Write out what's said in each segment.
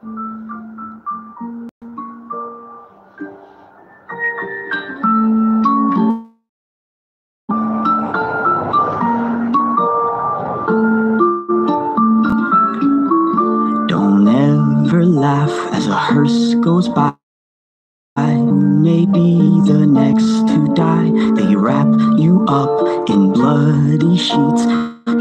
Don't ever laugh as a hearse goes by. Maybe the next to die. They wrap you up in bloody sheets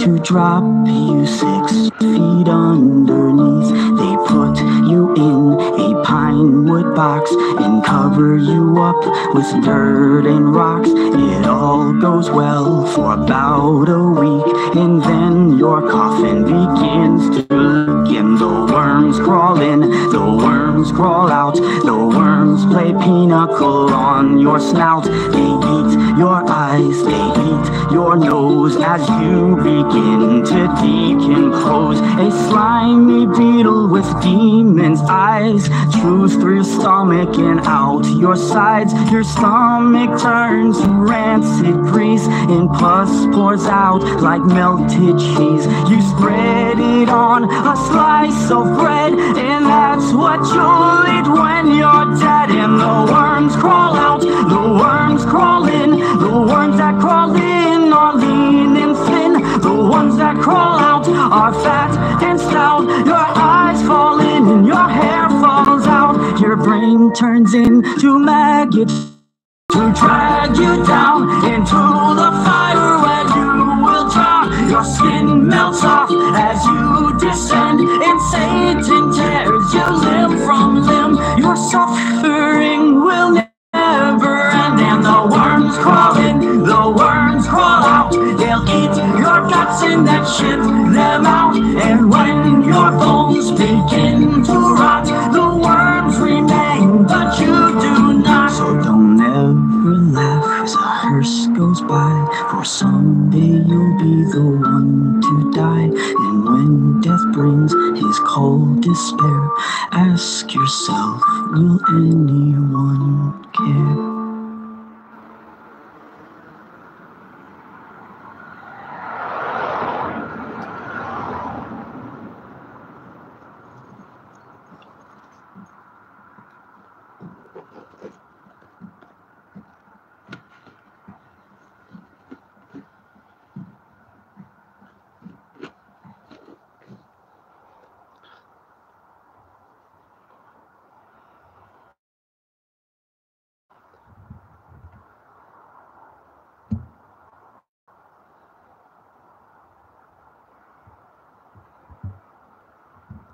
to drop you 6 feet underneath. They put you in a pine wood box and cover you up with dirt and rocks. It all goes well for about a week, and then your coffin begins to leak, and the worms crawl in, the worms crawl out, the worms play pinochle on your snout. They eat your eyes, they eat your nose as you begin to decompose. A slimy beetle with demon's eyes chews through your stomach and out your sides. Your stomach turns to rancid grease, and pus pours out like melted cheese. You spread it on a slice of bread, and that's what you'll eat when you're dead. And the worms crawl out, the worms crawl in, the worms that crawl in are lean and thin, the ones that crawl out are fat and stout. Your eyes fall in and your hair falls out. Your brain turns into maggots to drag you down into the fire where you will drown. Your skin melts off as you descend, and Satan tears you limb from limb. Your suffering will never end, and the worms crawl in, the worms crawl out. They'll eat your guts and then shit them out, and when your bones begin to rot, the worms remain, but you do not. So don't ever laugh as a hearse goes by, for someday you'll be the one to die. And when death brings his cold despair, ask yourself, will anyone care?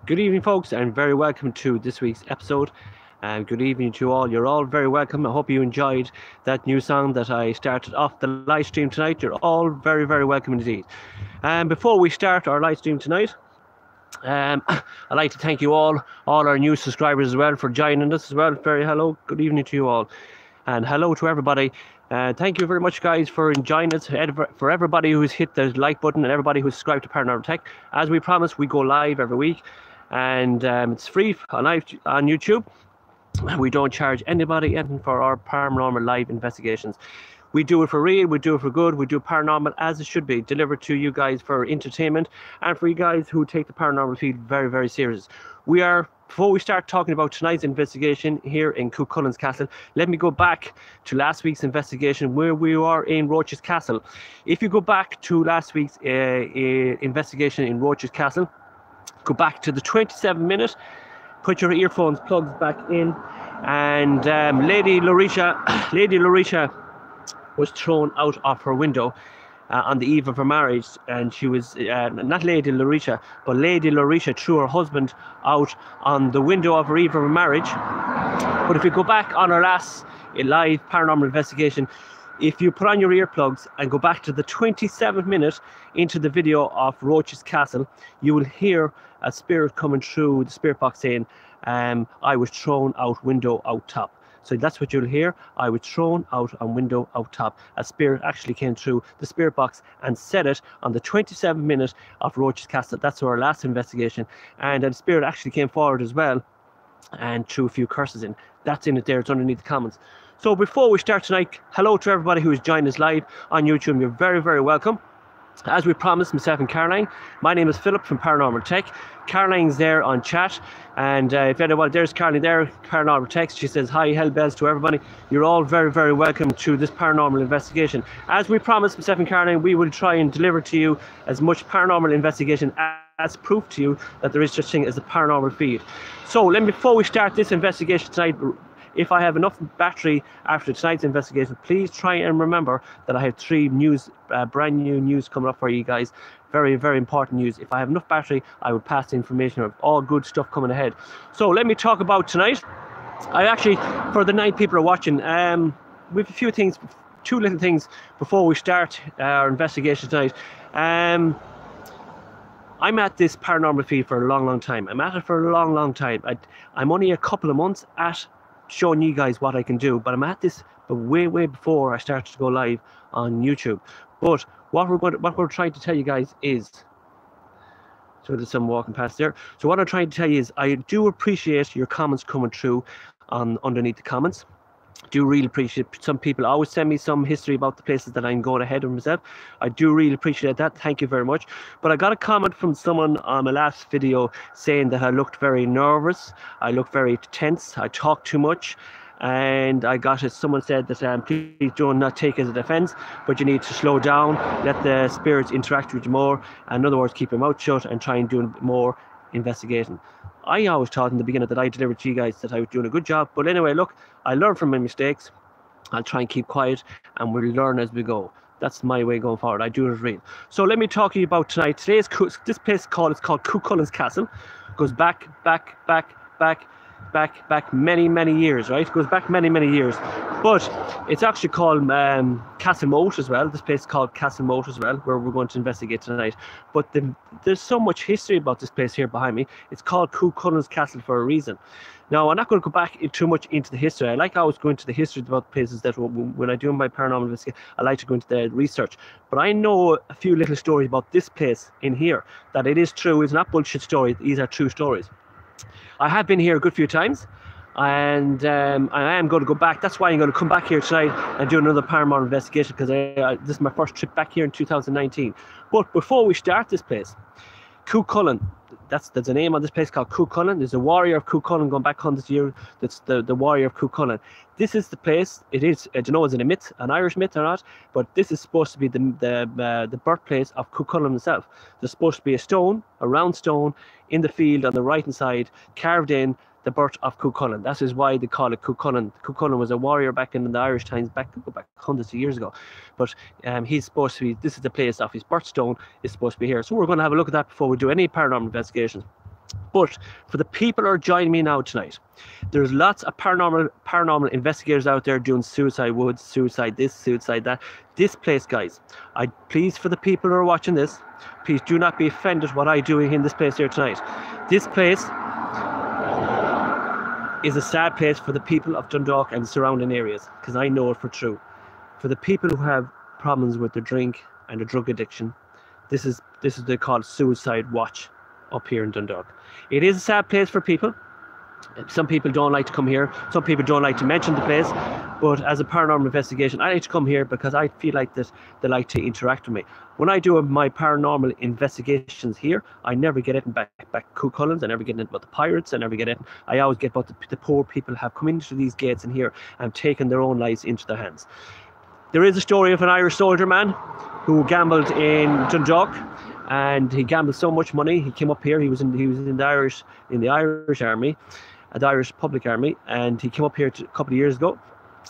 Good evening, folks, and very welcome to this week's episode. Good evening to all. You're all very welcome. I hope you enjoyed that new song that I started off the live stream tonight. You're all very, very welcome indeed. Before we start our live stream tonight, I'd like to thank you all our new subscribers as well, for joining us as well. Very hello, good evening to you all, and hello to everybody. Thank you very much, guys, for enjoying us. For everybody who's hit the like button and everybody who's subscribed to Paranormal Tech. As we promised, we go live every week, and it's free on YouTube. We don't charge anybody anything for our paranormal live investigations. We do it for real, we do it for good, we do paranormal as it should be, delivered to you guys for entertainment, and for you guys who take the paranormal field very, very serious. Before we start talking about tonight's investigation here in CÚ CHULAINN's castle, let me go back to last week's investigation where we are in Roach's castle. If you go back to last week's investigation in Roach's castle, go back to the 27-minute, put your earphones plugs back in, and Lady Larisha was thrown out of her window on the eve of her marriage, and she was not Lady Larisha, but Lady Larisha threw her husband out on the window of her eve of her marriage. But if you go back on our last live paranormal investigation, if you put on your earplugs and go back to the 27th minute into the video of Roach's castle, you will hear a spirit coming through the spirit box saying, I was thrown out window out top. So that's what you'll hear. I was thrown out on window out top. A spirit actually came through the spirit box and said it on the 27th minute of Roach's castle. That's our last investigation. And the spirit actually came forward as well and threw a few curses in. That's in it there. It's underneath the comments. So before we start tonight, hello to everybody who is joining us live on YouTube. You're very, very welcome. As we promised, myself and Caroline. My name is Philip from Paranormal Tech. Caroline's there on chat, and if anyone, there's Caroline there, Paranormal Tech. She says hi, hellbells to everybody. You're all very, very welcome to this paranormal investigation. As we promised, myself and Caroline, we will try and deliver to you as much paranormal investigation as proof to you that there is such thing as a paranormal feed. So before we start this investigation tonight, if I have enough battery after tonight's investigation, please try and remember that I have 3 news, brand new news coming up for you guys. Very, very important news. If I have enough battery, I will pass the information of all good stuff coming ahead. So let me talk about tonight. I actually, for the 9 people who are watching, we have a few things, 2 little things before we start our investigation tonight. I'm at this paranormal feed for a long, long time. I'm at it for a long, long time. I'm only a couple of months at showing you guys what I can do, but I'm at this way before I started to go live on YouTube. But what we're trying to tell you guys is, so there's some walking past there. So what I'm trying to tell you is, I do appreciate your comments coming through underneath the comments. Do really appreciate. Some people always send me some history about the places that I'm going ahead of myself. I do really appreciate that. Thank you very much. But I got a comment from someone on my last video saying that I looked very nervous, I looked very tense, I talked too much, and I got it. Someone said that please do not take it as a defense, but you need to slow down, let the spirits interact with you more. In other words, keep your mouth shut and try and do more investigating. I always thought in the beginning that I delivered to you guys that I was doing a good job, but anyway, look, I learned from my mistakes. I'll try and keep quiet, and we'll learn as we go. That's my way going forward. I do it real. So let me talk to you about tonight. This place it's called CÚ CHULAINN's Castle. It goes back many years, right? It goes back many years. But it's actually called Castle Moat as well. This place is called Castle Moat as well, where we're going to investigate tonight. But there's so much history about this place here behind me. It's called CÚ CHULAINN's Castle for a reason. Now, I'm not going to go back too much into the history. I like always going to the history about places that when I do my paranormal investigation, I like to go into the research. But I know a few little stories about this place in here, that it is true. It's not bullshit stories. These are true stories. I have been here a good few times, and I am going to go back. That's why I'm going to come back here tonight and do another paranormal investigation, because this is my first trip back here in 2019. But before we start this place, CÚ CHULAINN, there's a name on this place called CÚ CHULAINN. There's a warrior of CÚ CHULAINN going back hundreds of years. That's the warrior of CÚ CHULAINN. This is the place. It is, I don't know, is it a myth, an Irish myth or not? But this is supposed to be the birthplace of CÚ CHULAINN himself. There's supposed to be a round stone in the field on the right hand side, carved in the birth of CÚ CHULAINN. That is why they call it CÚ CHULAINN. CÚ CHULAINN was a warrior back in the Irish times, back hundreds of years ago. But he's supposed to be, this is the place of his birthstone, is supposed to be here. So we're going to have a look at that before we do any paranormal investigations. But for the people who are joining me now tonight, there's lots of paranormal investigators out there doing suicide woods, suicide this, suicide that. This place, guys, please, for the people who are watching this, please do not be offended what I do in this place here tonight. This place is a sad place for the people of Dundalk and the surrounding areas, because I know it for true. For the people who have problems with their drink and their drug addiction, this is they call suicide watch up here in Dundalk. It is a sad place for people. Some people don't like to come here. Some people don't like to mention the place. But as a paranormal investigation, I like to come here because I feel like that they like to interact with me. When I do my paranormal investigations here, I never get it back CÚ CHULAINN's. I never get it about the pirates. I never get it. I always get about the poor people have come into these gates in here and taken their own lives into their hands. There is a story of an Irish soldier man who gambled in Dundalk, and he gambled so much money. He came up here. He was in the Irish Army, the Irish Public Army, and he came up here a couple of years ago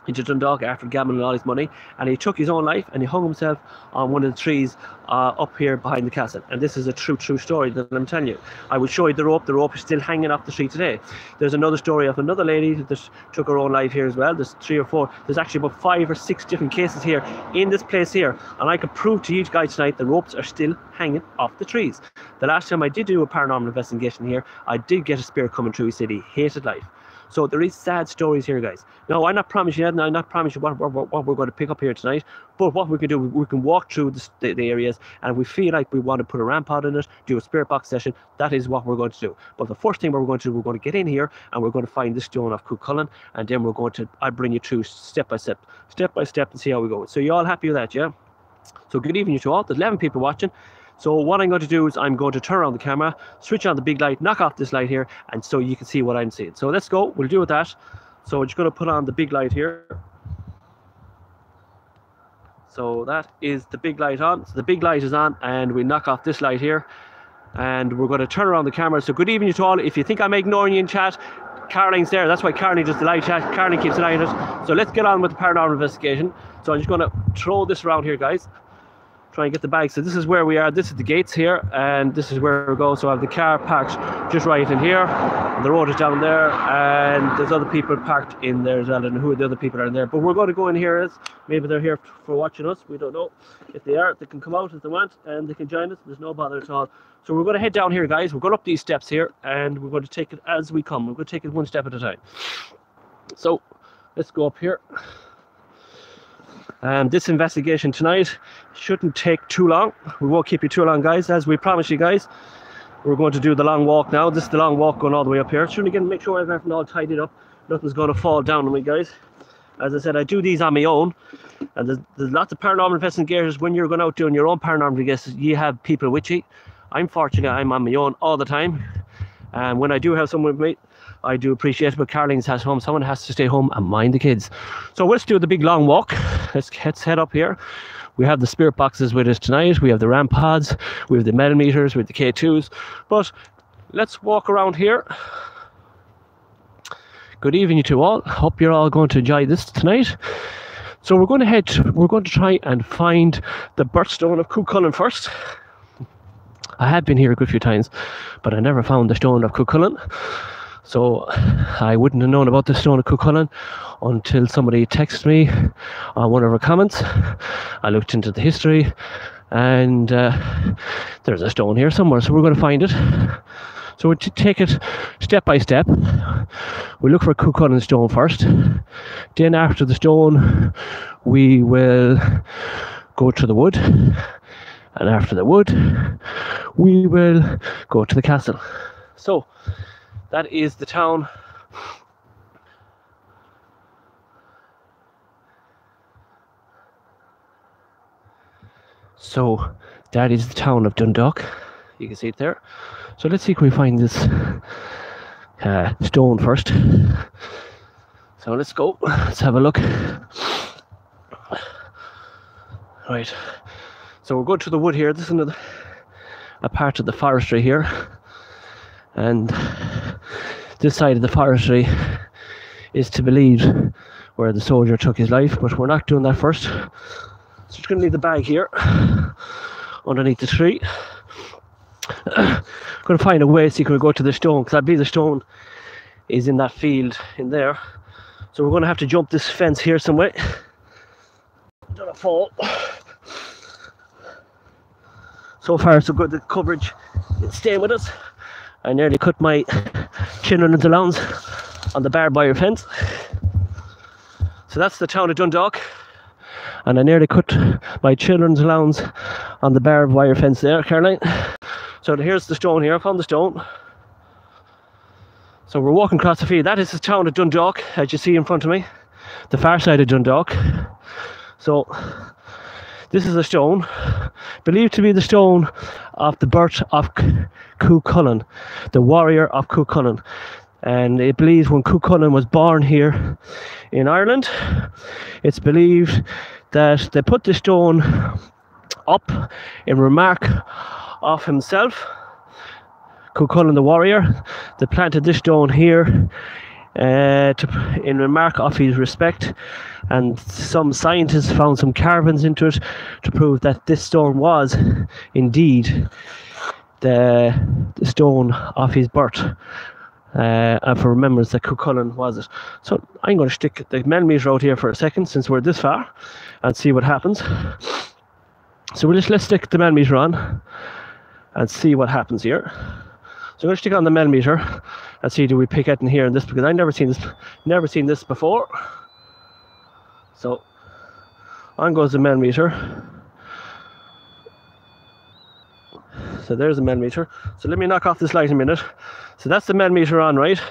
into Dundalk after gambling all his money, and he took his own life and he hung himself on one of the trees up here behind the castle. And this is a true story that I'm telling you. I will show you the rope. The rope is still hanging off the tree today. There's another story of another lady that took her own life here as well. There's 3 or 4, there's actually about 5 or 6 different cases here in this place here, and I can prove to you guys tonight the ropes are still hanging off the trees. The last time I did do a paranormal investigation here, I did get a spirit coming through. He said he hated life. So there is sad stories here, guys. Now, I'm not promising you that, and I'm not promising you what we're going to pick up here tonight, but what we can do, we can walk through the areas, and if we feel like we want to put a ramp out in it, do a spirit box session, that is what we're going to do. But the first thing we're going to do, we're going to get in here, and we're going to find the stone of CÚ CHULAINN, and then I'll bring you through step by step, and see how we go. So you all happy with that, yeah? So good evening to all. There's 11 people watching. So what I'm going to do is I'm going to turn around the camera, switch on the big light, knock off this light here, and so you can see what I'm seeing. So let's go. We'll do with that. So we're just going to put on the big light here. So that is the big light on. So the big light is on, and we knock off this light here. And we're going to turn around the camera. So good evening to all. If you think I'm ignoring you in chat, Caroline's there. That's why Caroline does the live chat. Caroline keeps an eye on it. So let's get on with the paranormal investigation. So I'm just going to throw this around here, guys. Try and get the bag. So this is where we are. This is the gates here, and this is where we go. So I have the car parked just right in here, and the road is down there, and there's other people parked in there as well. I don't know who the other people are in there, but we're going to go in here. As maybe they're here for watching us. We don't know. If they are, they can come out if they want, and they can join us. There's no bother at all. So we're going to head down here, guys. We're going up these steps here, and we're going to take it as we come. We're going to take it one step at a time. So let's go up here. This investigation tonight shouldn't take too long. We won't keep you too long, guys. As we promised you guys, we're going to do the long walk now. This is the long walk going all the way up here. Shouldn't again make sure everything all tidied up. Nothing's going to fall down on me, guys. As I said, I do these on my own, and there's lots of paranormal investigators. When you're going out doing your own paranormal investigations, you have people with you. I'm fortunate I'm on my own all the time, and when I do have someone with me, I do appreciate it. But Caroline's has home, someone has to stay home and mind the kids. So let's do the big long walk. Let's head up here. We have the spirit boxes with us tonight. We have the RAM pods, we have the metal meters, we have the K2s. But let's walk around here. Good evening to all. Hope you're all going to enjoy this tonight. So we're going to try and find the birthstone of CÚ CHULAINN first. I have been here a good few times, but I never found the stone of CÚ CHULAINN. So I wouldn't have known about the stone of CÚ CHULAINN until somebody texted me on one of our comments. I looked into the history, and there's a stone here somewhere, so we're going to find it. So we'll take it step by step. We look for a CÚ CHULAINN stone first. Then after the stone, we will go to the wood. And after the wood, we will go to the castle. So that is the town. So that is the town of Dundalk. You can see it there. So let's see if we find this stone first. So let's go. Let's have a look. Right. So we'll go to the wood here. This is a part of the forestry here. And this side of the forestry is to believe where the soldier took his life, but we're not doing that first. So just going to leave the bag here underneath the tree. Going to find a way so you can go to the stone, because I believe the stone is in that field in there. So we're going to have to jump this fence here some way. Don't fall. So far so good. The coverage is staying with us. I nearly cut my children's allowance on the barbed wire fence. So that's the town of Dundalk, and I nearly cut my children's allowance on the barbed wire fence there, Caroline. So here's the stone here. I found the stone. So we're walking across the field. That is the town of Dundalk, as you see in front of me, the far side of Dundalk. So this is a stone believed to be the stone of the birth of CÚ CHULAINN, the warrior of CÚ CHULAINN. And it believes when CÚ CHULAINN was born here in Ireland, it's believed that they put the stone up in remark of himself, CÚ CHULAINN the warrior. They planted this stone here in remark of his respect, and some scientists found some carvings into it to prove that this stone was indeed the stone of his birth, and for remembrance that CÚ CHULAINN was it. So I'm going to stick the millimeter out here for a second, since we're this far, and see what happens. So let's stick the millimeter on and see what happens here. So I'm going to stick on the millimeter and see do we pick it in here in this, because I've never seen this before. So on goes the millimeter. So there's the millimeter. So let me knock off this light a minute. So that's the millimeter on, right?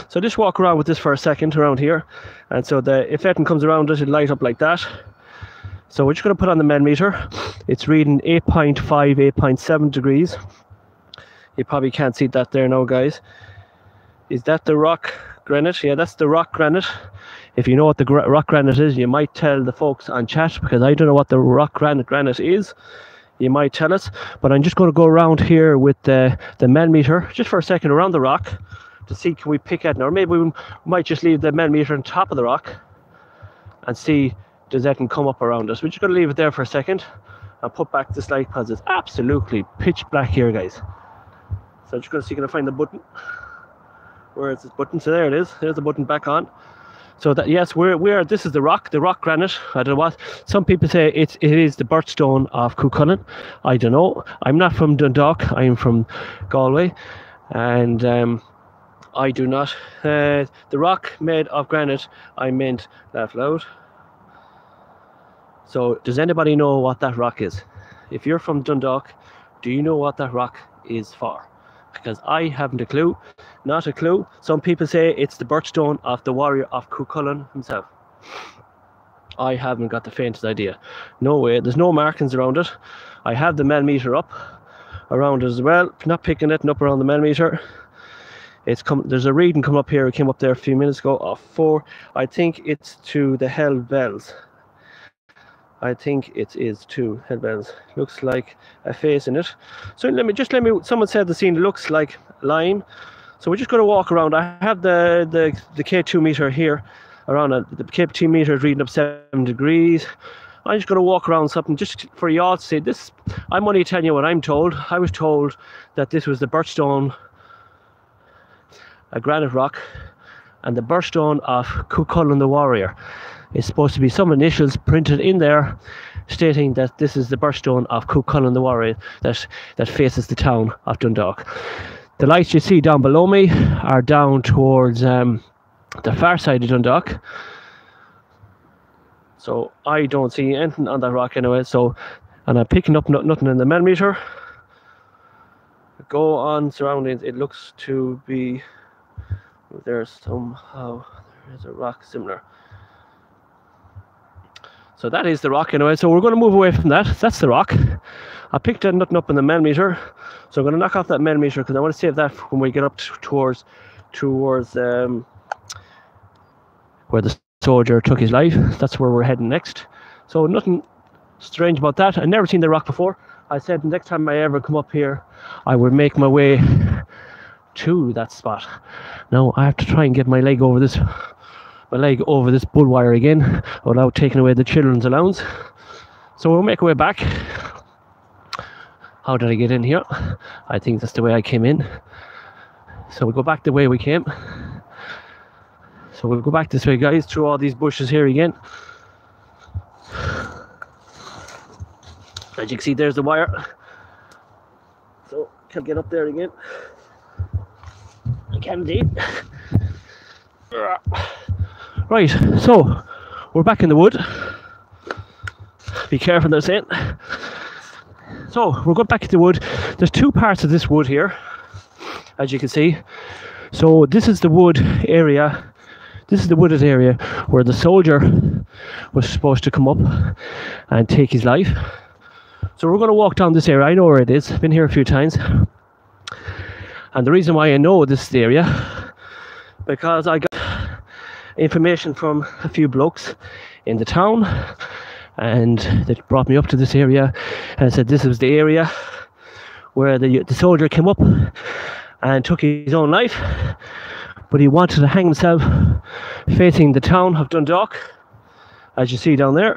So just walk around with this for a second around here, and so if anything comes around it, it'll light up like that. So we're just going to put on the manometer. It's reading 8.5, 8.7 degrees. You probably can't see that there now, guys. Is that the rock granite? Yeah, that's the rock granite. If you know what the rock granite is, you might tell the folks on chat, because I don't know what the rock granite is. You might tell us, but I'm just going to go around here with the manometer just for a second around the rock to see, can we pick at it, or maybe we might just leave the manometer on top of the rock and see does that come up around us. We're just going to leave it there for a second and put back this light, because it's absolutely pitch black here, guys. So I'm just going to see, can I find the button? Where is this button? So there it is. There's the button back on. So that, yes, this is the rock granite. I don't know what. Some people say it is the birthstone of CÚ CHULAINN. I don't know. I'm not from Dundalk. I'm from Galway, and I do not. The rock made of granite. I meant laugh loud. So does anybody know what that rock is? If you're from Dundalk, do you know what that rock is for? Because I haven't a clue. Not a clue. Some people say it's the birthstone of the warrior of CÚ CHULAINN himself. I haven't got the faintest idea. No way. There's no markings around it. I have the manometer up around it as well. Not picking it up around the manometer. There's a reading coming up here. It came up there a few minutes ago of 4. I think it's to the hell bells. I think it is 2 hell bells. Looks like a face in it. So let me. Someone said the scene looks like lime. So we're just going to walk around. I have the K2 meter here around it. The K2 meter is reading up 7 degrees. I'm just going to walk around something just for y'all to see this. I'm only telling you what I'm told. I was told that this was the birthstone, a granite rock, and the birthstone of CÚ CHULAINN the warrior. It's supposed to be some initials printed in there stating that this is the birthstone of CÚ CHULAINN the warrior that faces the town of Dundalk. The lights you see down below me are down towards the far side of Dundalk. So I don't see anything on that rock anyway. So, and I'm picking up nothing in the manometer. Go on surroundings. It looks to be there's a rock similar. So that is the rock anyway. So we're going to move away from that. That's the rock. I picked nothing up in the manometer. So I'm going to knock off that manometer because I want to save that when we get up towards where the soldier took his life. That's where we're heading next. So nothing strange about that. I've never seen the rock before. I said next time I ever come up here, I will make my way to that spot. Now I have to try and get my leg over this bull wire again without taking away the children's allowance. So we'll make our way back. How did I get in here? I think that's the way I came in. So we'll go back the way we came. So we'll go back this way, guys, through all these bushes here again. As you can see, there's the wire. So can't get up there again. I can indeed. Right, so we're back in the wood. Be careful, they're saying. So we're going back in the wood. There's 2 parts of this wood here, as you can see. So this is the wood area. This is the wooded area where the soldier was supposed to come up and take his life. So we're going to walk down this area. I know where it is. I've been here a few times. And the reason why I know this is the area, because I got information from a few blokes in the town, and they brought me up to this area and said this was the area where the soldier came up and took his own life, but he wanted to hang himself facing the town of Dundalk, as you see down there.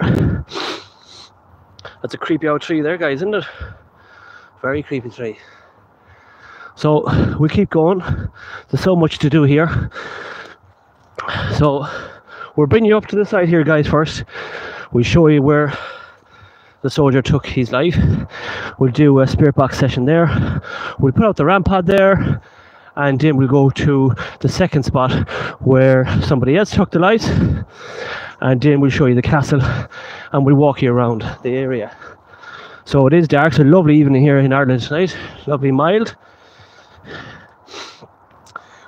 That's a creepy old tree there, guys, isn't it? Very creepy tree. So we'll keep going. There's so much to do here. So we'll bring you up to the side here, guys, first. We'll show you where the soldier took his life. We'll do a spirit box session there. We'll put out the rampart there, and then we'll go to the second spot where somebody else took the life, and then we'll show you the castle, and we'll walk you around the area. So it is dark. It's a lovely evening here in Ireland tonight. Lovely, mild.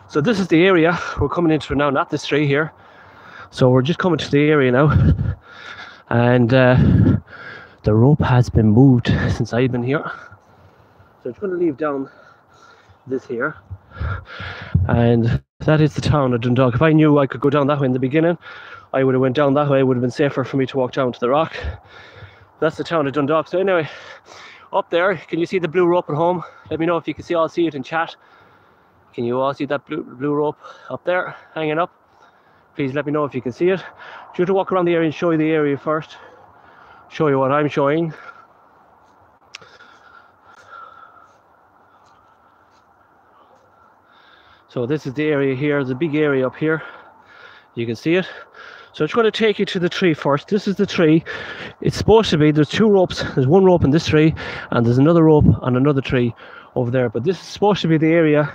So this is the area we're coming into now, not this tree here. So we're just coming to the area now. and the rope has been moved since I've been here. So I'm going to leave down this here, and that is the town of Dundalk. If I knew I could go down that way in the beginning, I would have went down that way. It would have been safer for me to walk down to the rock. That's the town of Dundalk. So anyway, up there, can you see the blue rope at home? Let me know if you can all see it in chat. Can you all see that blue rope up there hanging up? Please let me know if you can see it. Do you want to walk around the area and show you the area first? Show you what I'm showing. So this is the area here, the big area up here. You can see it. So I'm just going to take you to the tree first. This is the tree. It's supposed to be, there's two ropes. There's one rope in this tree, and there's another rope on another tree over there. But this is supposed to be the area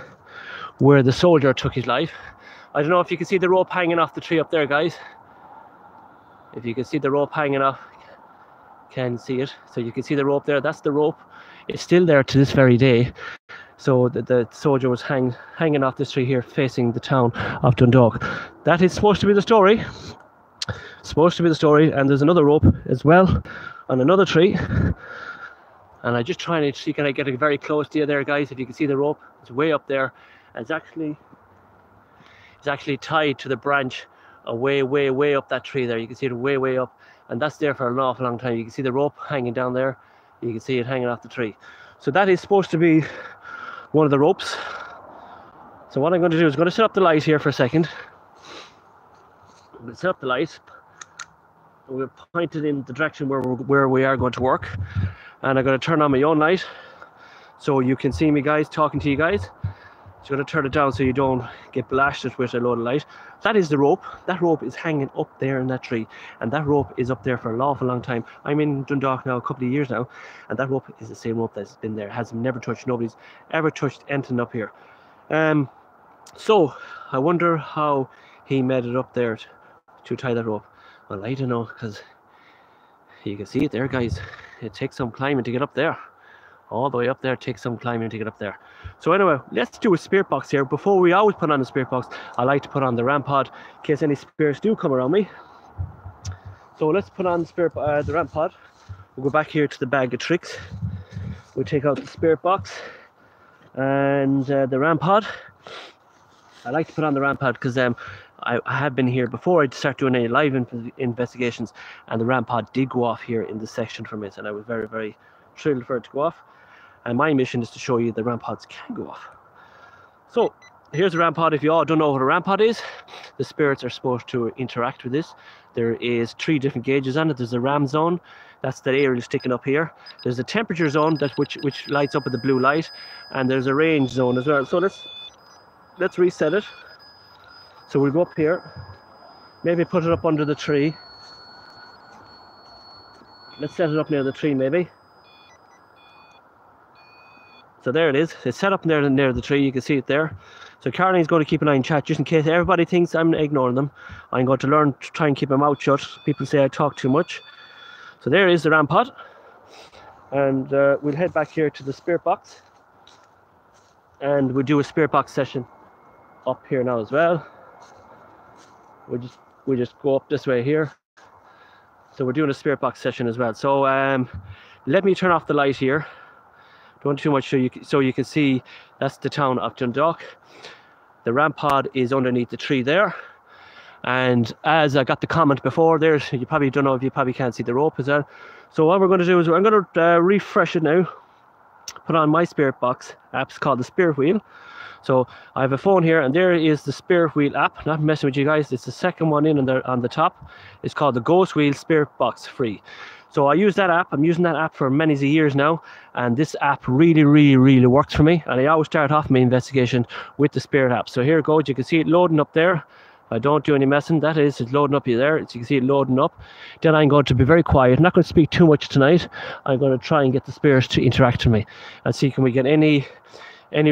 where the soldier took his life. I don't know if you can see the rope hanging off the tree up there, guys. If you can see the rope hanging off, can see it. So you can see the rope there. That's the rope. It's still there to this very day. So the soldier was hanging off this tree here, facing the town of Dundalk. That is supposed to be the story. Supposed to be the story. And there's another rope as well on another tree. And I'm just trying to see, can I get a very close to you there, guys? If you can see the rope, it's way up there. And it's actually tied to the branch way up that tree there. You can see it way up. And that's there for an awful long time. You can see the rope hanging down there. You can see it hanging off the tree. So that is supposed to be one of the ropes. So what I'm going to do is I'm going to set up the light here for a second. I'm going to set up the light. We'll point it in the direction where we are going to work. And I'm going to turn on my own light so you can see me, guys, talking to you guys. So I'm going to turn it down so you don't get blasted with a load of light. That is the rope. That rope is hanging up there in that tree. And that rope is up there for an awful long time. I'm in Dundalk now a couple of years now. And that rope is the same rope that's been there. Has never touched. Nobody's ever touched anything up here. So I wonder how he made it up there to tie that rope. Well, I don't know, because you can see it there, guys. It takes some climbing to get up there. All the way up there, takes some climbing to get up there. So anyway, let's do a spirit box here. Before we always put on a spirit box, I like to put on the ram pod in case any spirits do come around me. So let's put on the ram pod. We'll go back here to the bag of tricks. We'll take out the spirit box and the ram pod. I like to put on the ram pod because I have been here before I start doing any live investigations, and the ram pod did go off here in this section from it, and I was very thrilled for it to go off. And my mission is to show you the ram pods can go off. So here's the ram pod. If you all don't know what a ram pod is, the spirits are supposed to interact with this. There is 3 different gauges on it. There's a ram zone, that's the area sticking up here. There's a temperature zone which lights up with the blue light, and there's a range zone as well. So let's reset it. So we'll go up here, maybe put it up under the tree. Let's set it up near the tree maybe. So there it is. It's set up near the tree. You can see it there. So Caroline's going to keep an eye on chat just in case everybody thinks I'm ignoring them. I'm going to learn to try and keep my mouth shut. People say I talk too much. So there is the ram pod. And we'll head back here to the spirit box. And we'll do a spirit box session up here now as well. We'll just go up this way here. So we're doing a spirit box session as well. So let me turn off the light here. Don't do too much so you can see that's the town of Dundalk. The ram pod is underneath the tree there. And as I got the comment before, you probably don't know if you probably can't see the rope as well. So what we're going to do is I'm going to refresh it now. Put on my spirit box app. It's called the Spirit Wheel. So I have a phone here, and there is the Spirit Wheel app. Not messing with you guys. It's the second one in on the top. It's called the Ghost Wheel Spirit Box Free. So I use that app. I'm using that app for many years now, and this app really works for me. And I always start off my investigation with the Spirit app. So here it goes. You can see it loading up there. I don't do any messing. That is, it's loading up here there. So you can see it loading up. Then I'm going to be very quiet. I'm not going to speak too much tonight. I'm going to try and get the spirits to interact with me and see can we get any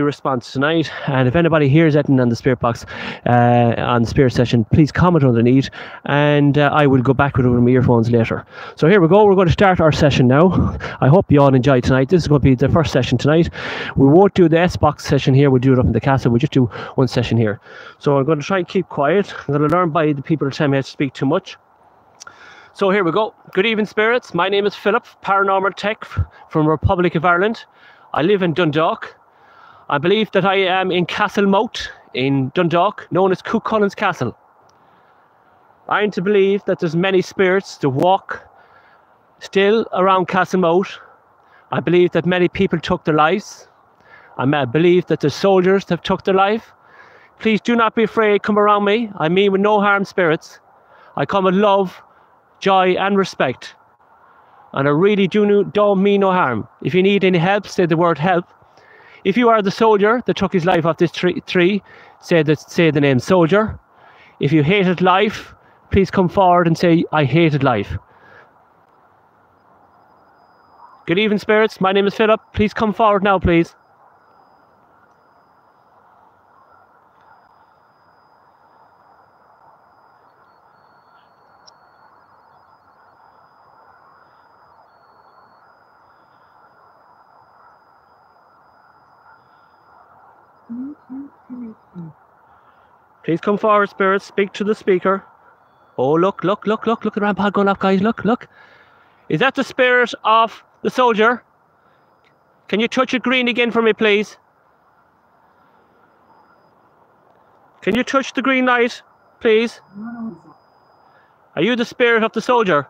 response tonight. And if anybody hears anything on the spirit box on the spirit session, please comment underneath, and I will go back with it with my earphones later. So here we go. We're going to start our session now. I hope you all enjoy tonight. This is going to be the first session tonight. We won't do the S-box session here. We'll do it up in the castle. We'll just do one session here. So I'm going to try and keep quiet. I'm going to learn by the people who tell me I have to speak too much. So here we go. Good evening, spirits. My name is Philip, Paranormal Tech from Republic of Ireland. I live in Dundalk. I believe that I am in Castlemoat in Dundalk, known as CÚ CHULAINN's Castle. I am to believe that there's many spirits that walk still around Castlemoat. I believe that many people took their lives. I believe that the soldiers have took their life. Please do not be afraid. Come around me. I mean with no harm, spirits. I come with love, joy and respect. And I really don't mean no harm. If you need any help, say the word help. If you are the soldier that took his life off this tree, say the name soldier. If you hated life, please come forward and say, I hated life. Good evening, spirits. My name is Philip. Please come forward now, please. Please come forward, spirits. Speak to the speaker. Oh, look at the rampart going up, guys. Look. Is that the spirit of the soldier? Can you touch it green again for me, please? Can you touch the green light, please? Are you the spirit of the soldier?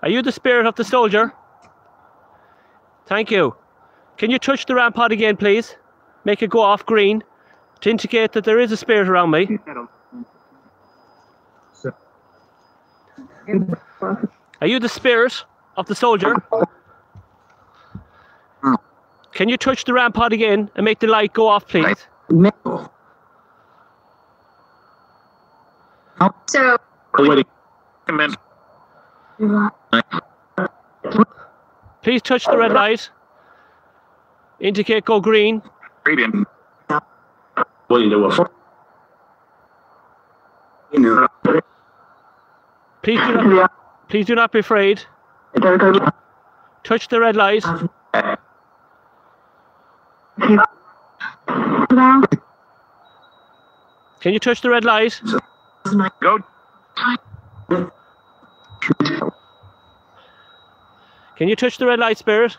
Are you the spirit of the soldier? Thank you. Can you touch the rampart again, please? Make it go off green to indicate that there is a spirit around me. Are you the spirit of the soldier? Can you touch the rampart again and make the light go off, please? So, please touch the red light. Indicate go green. Please do not be afraid. Touch the red light. Can you touch the red light? go. Can you touch the red light, spirit?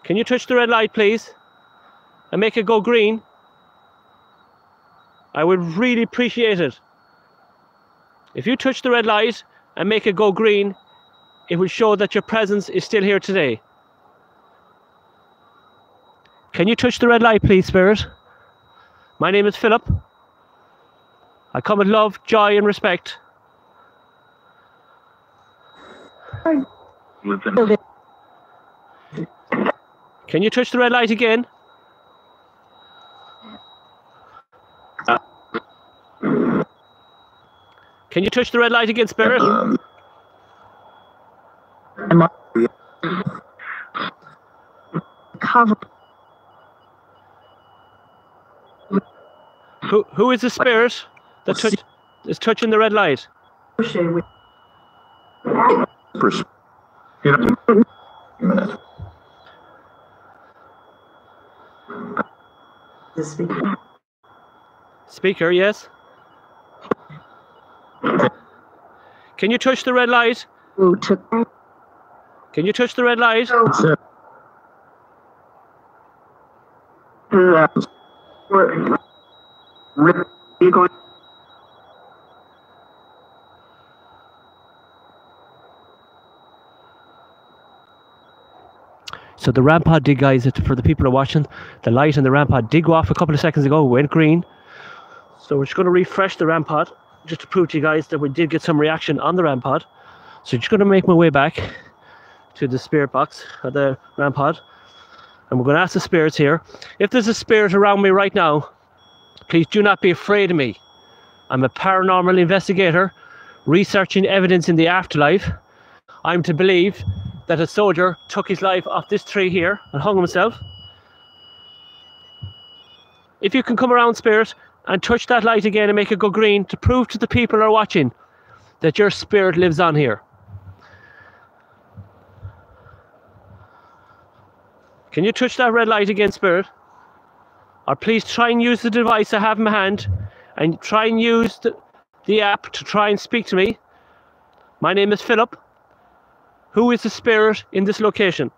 Can you touch the red light, please? And make it go green? I would really appreciate it. If you touch the red light and make it go green, it will show that your presence is still here today. Can you touch the red light, please, spirit? My name is Philip. I come with love, joy and respect. Can you touch the red light again? Can you touch the red light again, spirit? Who is the spirit that is touching the red light? Speaker, yes. Can you touch the red light? Can you touch the red light? So the rampart did, guys, for the people who are watching, the light in the rampart did go off a couple of seconds ago, went green. So we're just going to refresh the rampart just to prove to you guys that we did get some reaction on the rampart. So just going to make my way back to the spirit box of the rampart. And we're going to ask the spirits here. If there's a spirit around me right now, please do not be afraid of me. I'm a paranormal investigator researching evidence in the afterlife. I'm to believe that a soldier took his life off this tree here and hung himself. If you can come around, spirit, and touch that light again and make it go green to prove to the people who are watching that your spirit lives on here. Can you touch that red light again, spirit? Or please try and use the device I have in my hand and try and use the app to try and speak to me. My name is Philip. Who is the spirit in this location?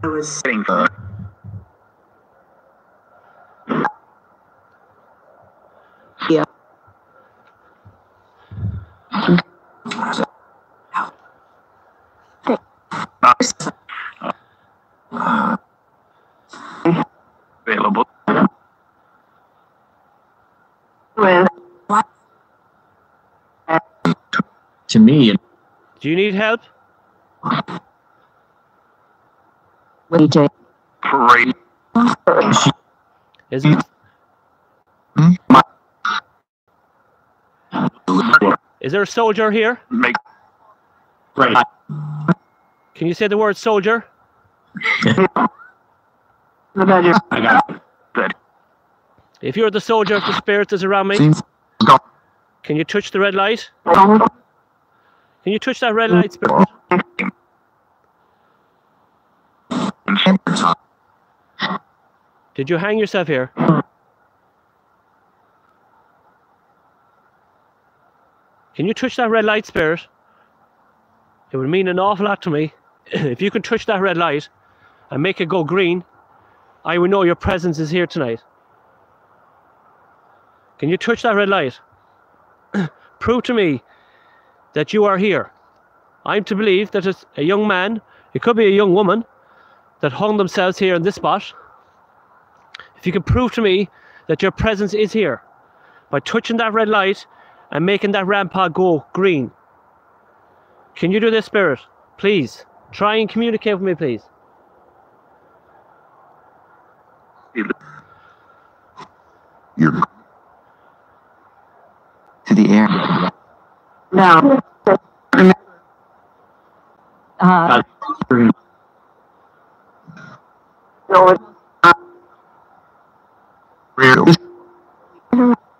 I was sitting for. Yeah. Available. With what? To me. Do you need help? Wait. Great. Is it? Is there a soldier here? Make. Right. Can you say the word soldier? I got it. If you're the soldier, if the spirit is around me, can you touch the red light? Can you touch that red light, spirit? Did you hang yourself here? Can you touch that red light, spirit? It would mean an awful lot to me. If you can touch that red light and make it go green, I will know your presence is here tonight. Can you touch that red light? Prove to me that you are here. I'm to believe that it's a young man, it could be a young woman, that hung themselves here in this spot. If you can prove to me that your presence is here by touching that red light and making that rampart go green. Can you do this, spirit? Please, try and communicate with me, please. You're to the air. No. No.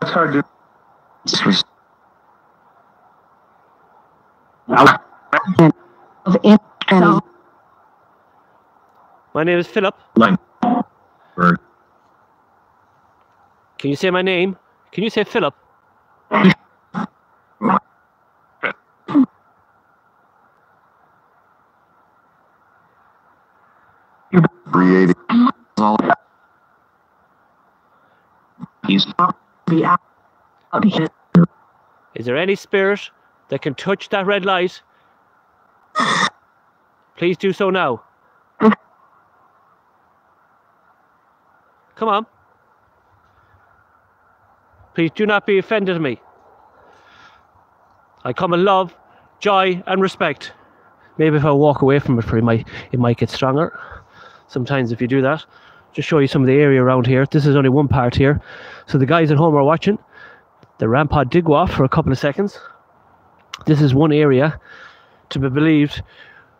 It's hard to. My name is Philip. Can you say my name? Can you say Philip? Creating all. He's Is there any spirit that can touch that red light? Please do so now. Come on. Please do not be offended at me. I come in love, joy and respect. Maybe if I walk away from it, it might get stronger. Sometimes if you do that, just show you some of the area around here. This is only one part here. So the guys at home are watching. The rampart did go off for a couple of seconds. This is one area to be believed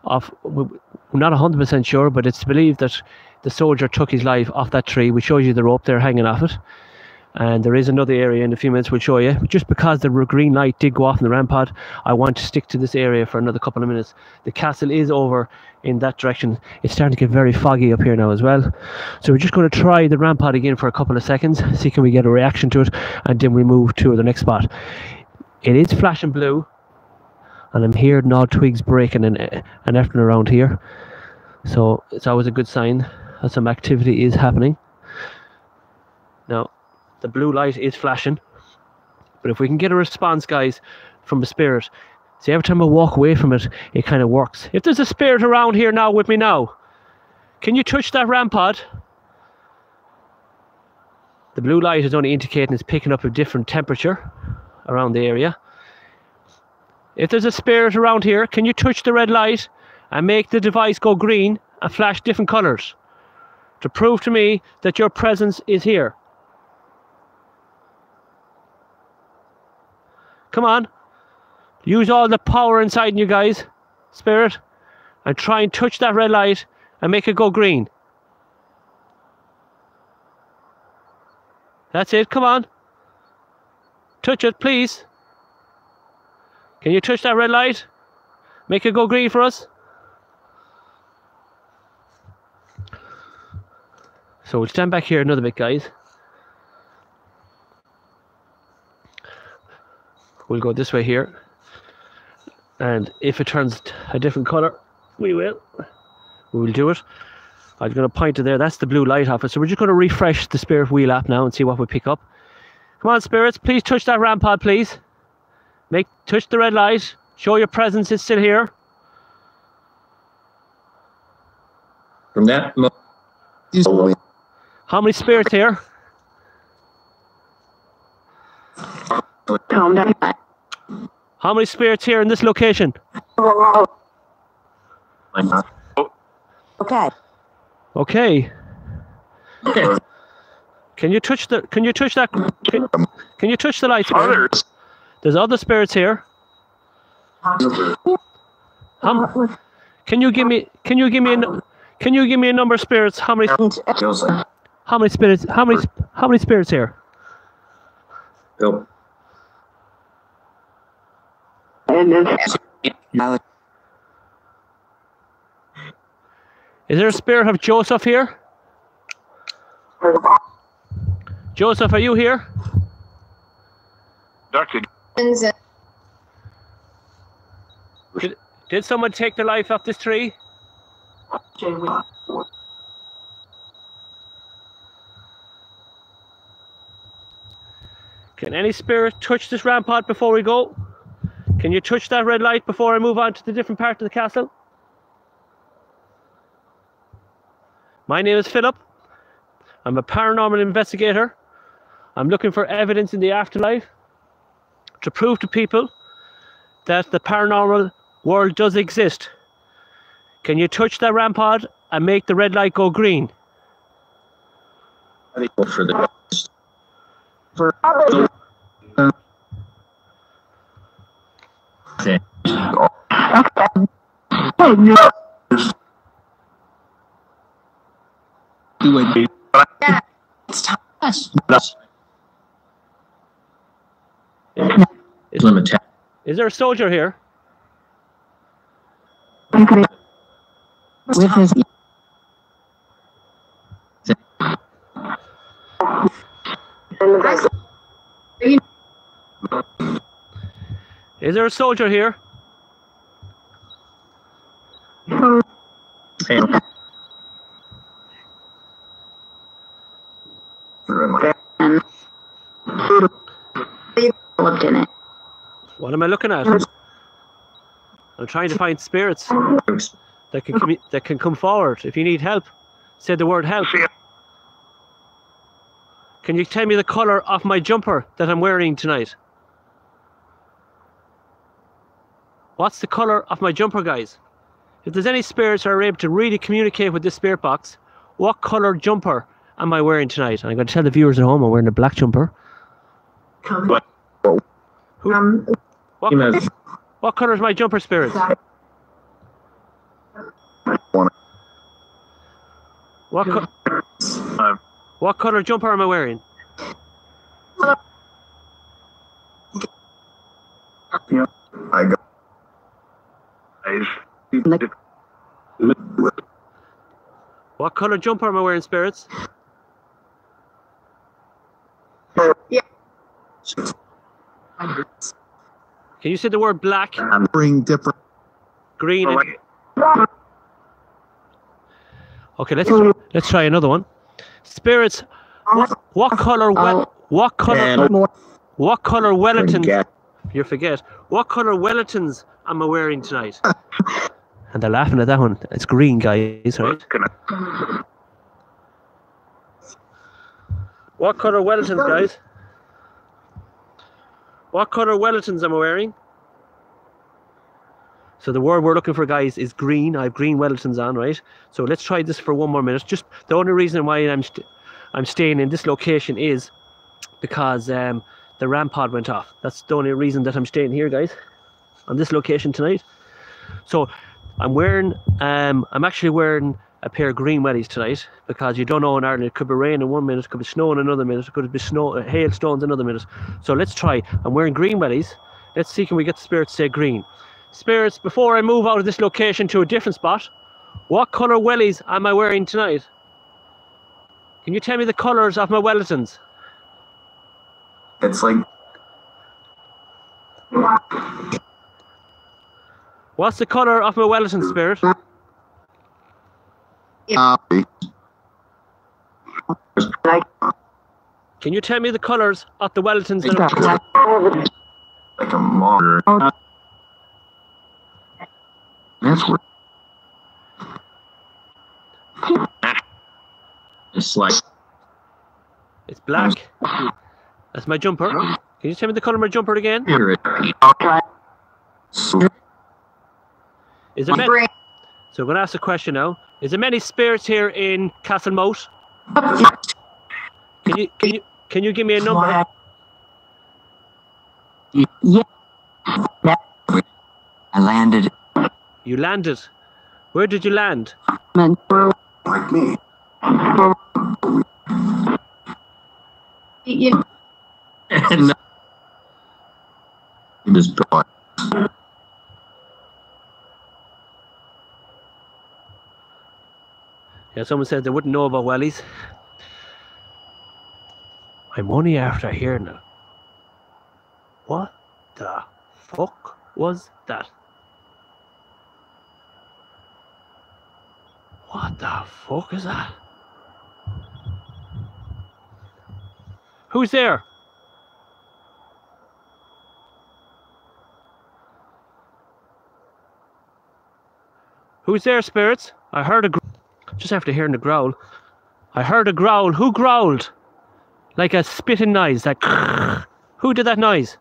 of, we're not 100% sure, but it's believed that the soldier took his life off that tree. We showed you the rope there hanging off it. And there is another area in a few minutes we'll show you. Just because the green light did go off in the rampart, I want to stick to this area for another couple of minutes. The castle is over in that direction. It's starting to get very foggy up here now as well. So we're just going to try the rampart again for a couple of seconds, see can we get a reaction to it, and then we move to the next spot. It is flashing blue, and I'm hearing all twigs breaking and everything around here. So it's always a good sign that some activity is happening. Now, the blue light is flashing, but if we can get a response, guys, from the spirit, see, every time I walk away from it, it kind of works. If there's a spirit around here now with me now, can you touch that rampart? The blue light is only indicating it's picking up a different temperature around the area. If there's a spirit around here, can you touch the red light and make the device go green and flash different colors to prove to me that your presence is here? Come on, use all the power inside you guys, spirit, and try and touch that red light and make it go green. That's it, come on. Touch it, please. Can you touch that red light? Make it go green for us. So we'll stand back here another bit, guys. We'll go this way here. And if it turns a different colour, we will do it. I'm going to point to there. That's the blue light off it. So we're just going to refresh the spirit wheel app now and see what we pick up. Come on, spirits, please touch that RAM pod, please. Touch the red light. Show your presence is still here. From that moment, how many spirits here? How many spirits here in this location? Okay. Okay. Can you touch that? Can you touch the lights? There's other spirits here. Can you give me a number of spirits? How many spirits? How many spirits here? Bill. Is there a spirit of Joseph here? Joseph, are you here? Did someone take the life off this tree? Can any spirit touch this rampart before we go? Can you touch that red light before I move on to the different part of the castle? My name is Philip. I'm a paranormal investigator. I'm looking for evidence in the afterlife to prove to people that the paranormal world does exist. Can you touch that rampart and make the red light go green? Is there a soldier here? With his Is there a soldier here? What am I looking at? I'm trying to find spirits that can come forward. If you need help, say the word help. Can you tell me the colour of my jumper that I'm wearing tonight? What's the colour of my jumper, guys? If there's any spirits that are able to really communicate with this spirit box, what colour jumper am I wearing tonight? And I'm going to tell the viewers at home I'm wearing a black jumper. What colour is my jumper, spirits? What colour jumper am I wearing? I got. What colour jumper am I wearing, spirits? Yeah. Can you say the word black? I'm wearing different. Green. Okay, let's try another one. Spirits, what colour Wellingtons? You forget. What colour Wellingtons am I wearing tonight? And they're laughing at that one. It's green, guys, right? What colour Wellingtons, guys? What colour Wellingtons am I wearing? So the word we're looking for, guys, is green. I have green Wellingtons on, right? So let's try this for one more minute. Just the only reason why I'm staying in this location is because the RAM pod went off. That's the only reason that I'm staying here, guys, on this location tonight. So I'm actually wearing a pair of green wellies tonight because you don't know in Ireland. It could be rain in 1 minute, it could be snow in another minute, it could be hailstones in another minute. So let's try. I'm wearing green wellies. Let's see, can we get the spirits to say green? Spirits, before I move out of this location to a different spot, what colour wellies am I wearing tonight? Can you tell me the colours of my Wellingtons? It's like What's the colour of my Wellington, spirit? Can you tell me the colours of the Wellingtons? Like a monitor. That's where. It's like. It's black. That's my jumper. Can you tell me the colour of my jumper again? Is there many? So I'm going to ask a question now. Is there many spirits here in Castle Moat? Can you give me a number? Yeah. I landed. You landed. Where did you land? Like me. You No. This boy. Yeah, someone said they wouldn't know about wellies. I'm only after hearing it. What the fuck was that? What the fuck is that? Who's there? Who's there, spirits? I heard a just after hearing the growl. I heard a growl. Who growled? Like a spitting noise. Like who did that noise?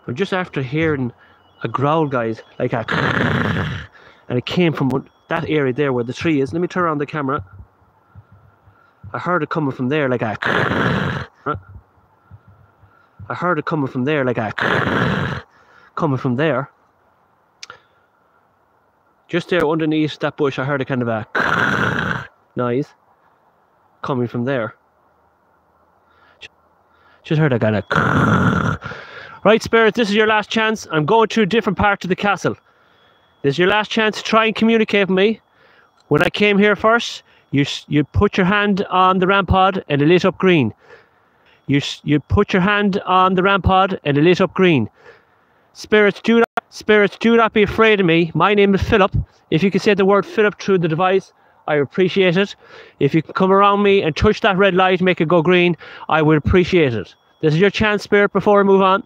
I'm just after hearing a growl, guys, like a and it came from that area there where the tree is. Let me turn around the camera. I heard it coming from there like a I heard it coming from there like a coming from there. Just there underneath that bush, I heard a kind of a noise coming from there. Just heard a kind of right, spirits, this is your last chance. I'm going to a different part of the castle. This is your last chance to try and communicate with me. When I came here first, you put your hand on the ramp pod and it lit up green. You put your hand on the ramp pod and it lit up green. Spirits, do not be afraid of me. My name is Philip. If you can say the word Philip through the device, I appreciate it. If you can come around me and touch that red light, make it go green, I would appreciate it. This is your chance, spirit, before I move on.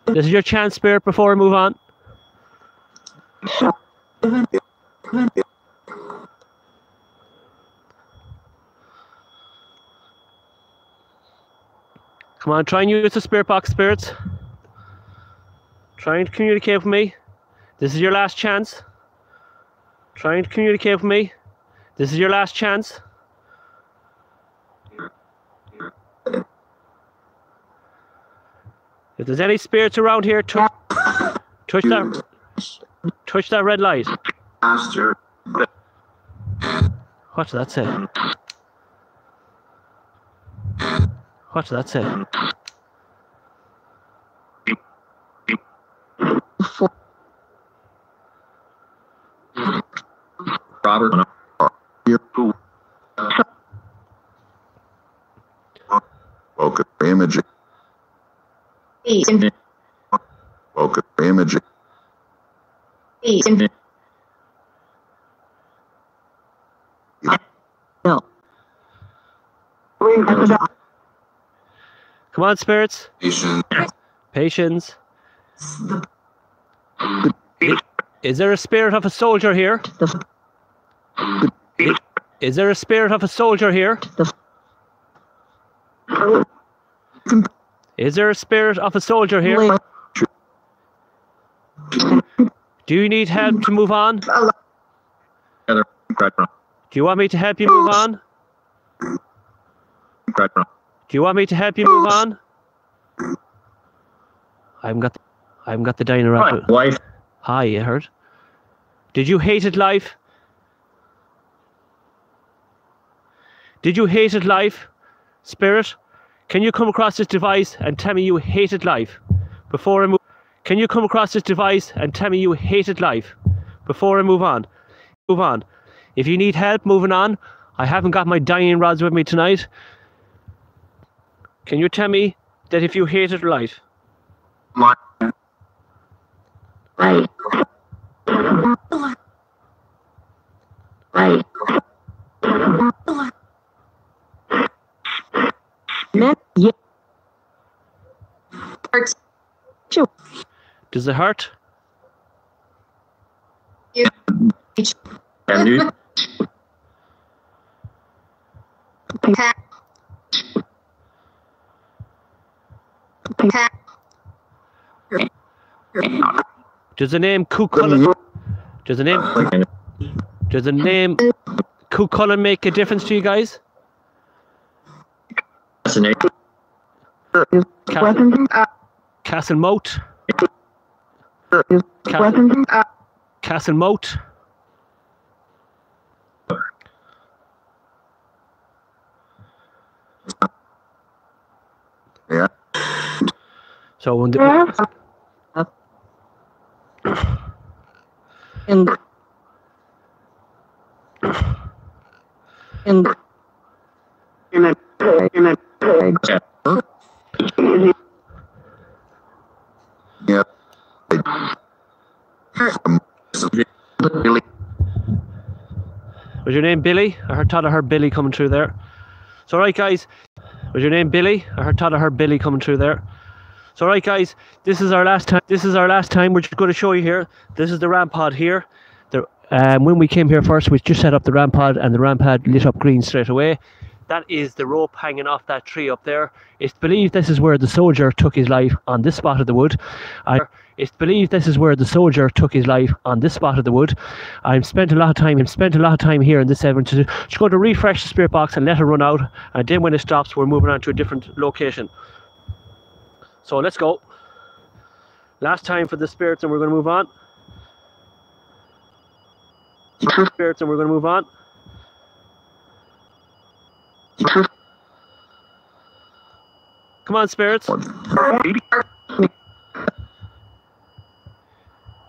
This is your chance, spirit, before I move on. Come on, try and use the spirit box, spirits. Try and communicate with me. This is your last chance. Try and communicate with me. This is your last chance. If there's any spirits around here, touch that red light. Master. What did that say? What did that say? Robert. Focus imaging. Focus imaging. No. Come on, spirits. Patience. Is there a spirit of a soldier here? Is there a spirit of a soldier here? Is there a spirit of a soldier here? Do you need help to move on? Do you want me to help you move on? Do you want me to help you move on? I haven't got the diner up. Wife. Hi, you heard? Did you hate it life? Did you hate it life? Spirit, can you come across this device and tell me you hated life? Before I move. Can you come across this device and tell me you hated life? before I move on, if you need help moving on, I haven't got my dining rods with me tonight. Can you tell me that if you hated life? My Right. Right. Yeah. Does it hurt? and new Does the name CÚ CHULAINN? Does the name CÚ CHULAINN make a difference to you guys? Castle Moat. Castle Moat. yeah. So when the, Yeah. Really was your name Billy? Thought I heard Billy coming through there. So right guys, was your name Billy? Thought I heard Billy coming through there. So right guys, this is our last time. We're just going to show you here. This is the ramp pod here. When we came here first, we just set up the ramp pod, and the ramp pod lit up green straight away. That is the rope hanging off that tree up there. It's believed this is where the soldier took his life on this spot of the wood. It's believed this is where the soldier took his life on this spot of the wood. I've spent a lot of time here in this event to just go to refresh the spirit box and let it run out, and then when it stops, we're moving on to a different location. So let's go. Last time for the spirits, and we're going to move on. Spirits, and we're going to move on. Come on, spirits.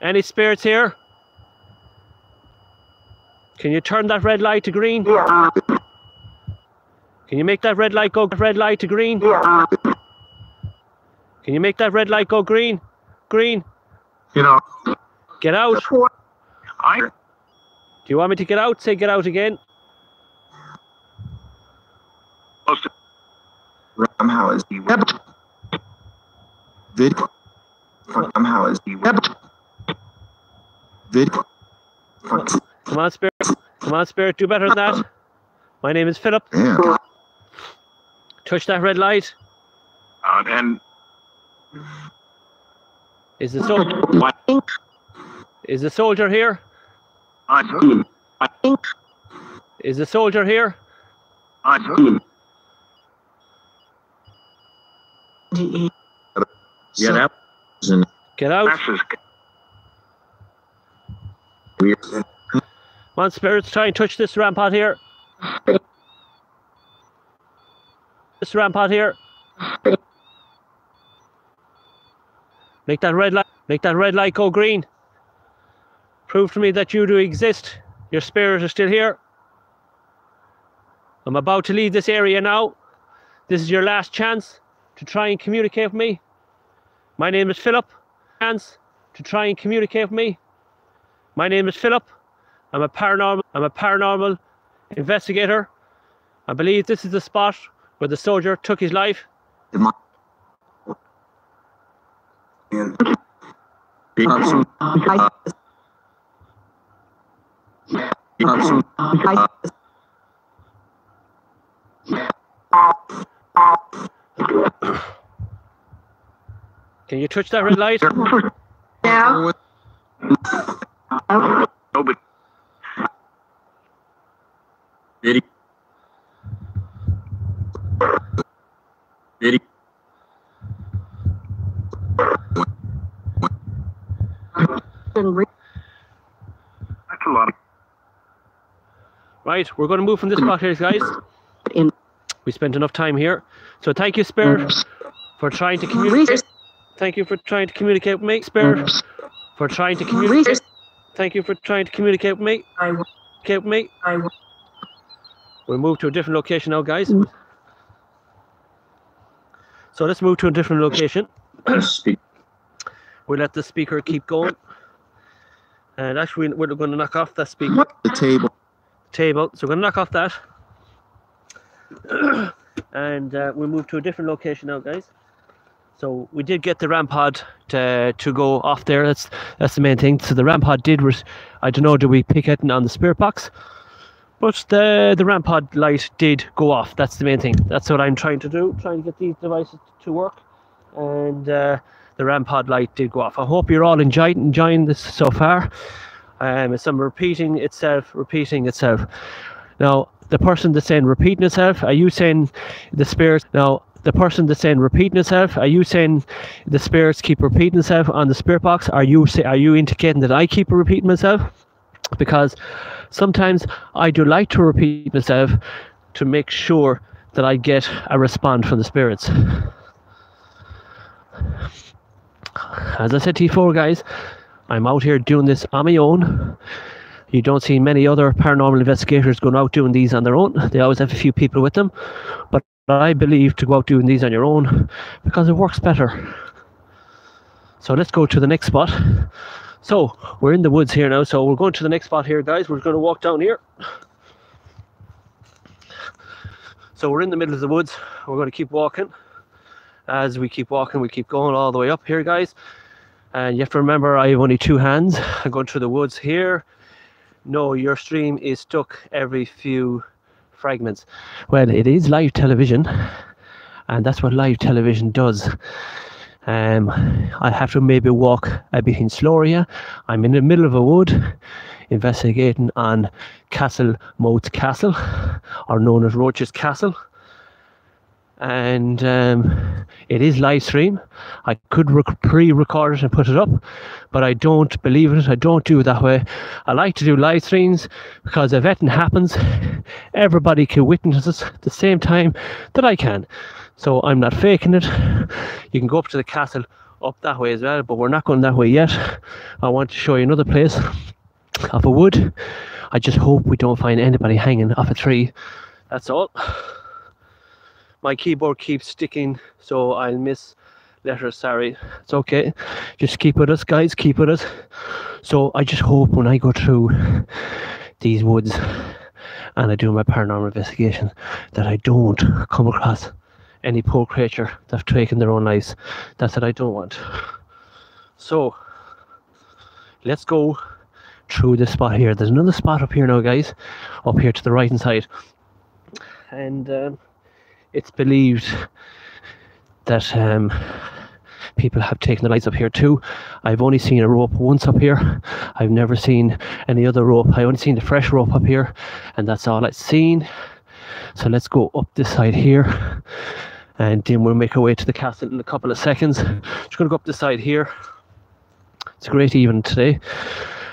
Any spirits here? Can you turn that red light to green? Can you make that red light go to green? Can you make that red light go green? Green. You know, Get out. Do I you want me to get out? Say get out again. somehow is the web. Vid somehow is the web. Vid. Come on, spirit. Come on, spirit. Do better than that. My name is Philip. Yeah. Touch that red light. And Is the soldier here? Is the soldier here? Get out. Get out. Come on, spirits. Try and touch this rampart here. This rampart here. Make that red light go green. Prove to me that you do exist. Your spirit is still here. I'm about to leave this area now. This is your last chance to try and communicate with me. My name is Philip. Chance to try and communicate with me. My name is Philip. I'm a paranormal investigator. I believe this is the spot where the soldier took his life. Can you touch that red light? Now. Diddy. Diddy. That's a lot. Right, we're going to move from this spot here, guys. We spent enough time here. So thank you, Spirit, for trying to communicate. Thank you for trying to communicate with me, Spirit. For trying to communicate. Thank you for trying to communicate with me. We'll move to a different location now, guys. So let's move to a different location. We'll let the speaker keep going. And actually, we're going to knock off that speaker. The table. So we're going to knock off that. And we'll move to a different location now, guys. So we did get the RAM pod to go off there. That's the main thing. So the RAM pod did, I don't know, did we pick it on the spirit box? But the RAM pod light did go off. That's the main thing. That's what I'm trying to do, trying to get these devices to work. And the RAM pod light did go off. I hope you're all enjoying this so far. It's some repeating itself. Now, the person that's saying repeating itself, are you saying the spirits? Now, the person that's saying repeating itself, are you saying the spirits keep repeating itself on the spirit box? Are you indicating that I keep repeating myself? Because sometimes I do like to repeat myself to make sure that I get a response from the spirits. As I said to you before, guys, I'm out here doing this on my own. You don't see many other paranormal investigators going out doing these on their own. They always have a few people with them. But I believe to go out doing these on your own because it works better. So let's go to the next spot. So we're in the woods here now. So we're going to the next spot here, guys. We're going to walk down here. So we're in the middle of the woods. We're going to keep walking. As we keep walking, we keep going all the way up here, guys. And you have to remember, I have only two hands. I'm going through the woods here. No, your stream is stuck every few fragments. Well, it is live television, and that's what live television does. I have to maybe walk a bit in slower here. I'm in the middle of a wood investigating on Castlemoats Castle, or known as Roach's Castle. And it is live stream. I could pre-record it and put it up, but I don't believe it. I don't do it that way. I like to do live streams because if anything happens, everybody can witness it at the same time that I can. So I'm not faking it. You can go up to the castle up that way as well, but we're not going that way yet. I want to show you another place of a wood. I just hope we don't find anybody hanging off a tree. That's all. My keyboard keeps sticking, so I'll miss letters, sorry. It's okay. Just keep with us, guys, keep with us. So I just hope when I go through these woods and I do my paranormal investigation that I don't come across any poor creature that's taken their own lives. That's what I don't want. So let's go through this spot here. There's another spot up here now, guys, up here to the right hand side. And it's believed that people have taken the lights up here too. I've only seen a rope once up here. I've never seen any other rope. I only seen the fresh rope up here, and that's all I've seen. So let's go up this side here, and then we'll make our way to the castle in a couple of seconds. Just going to go up this side here. It's a great evening today,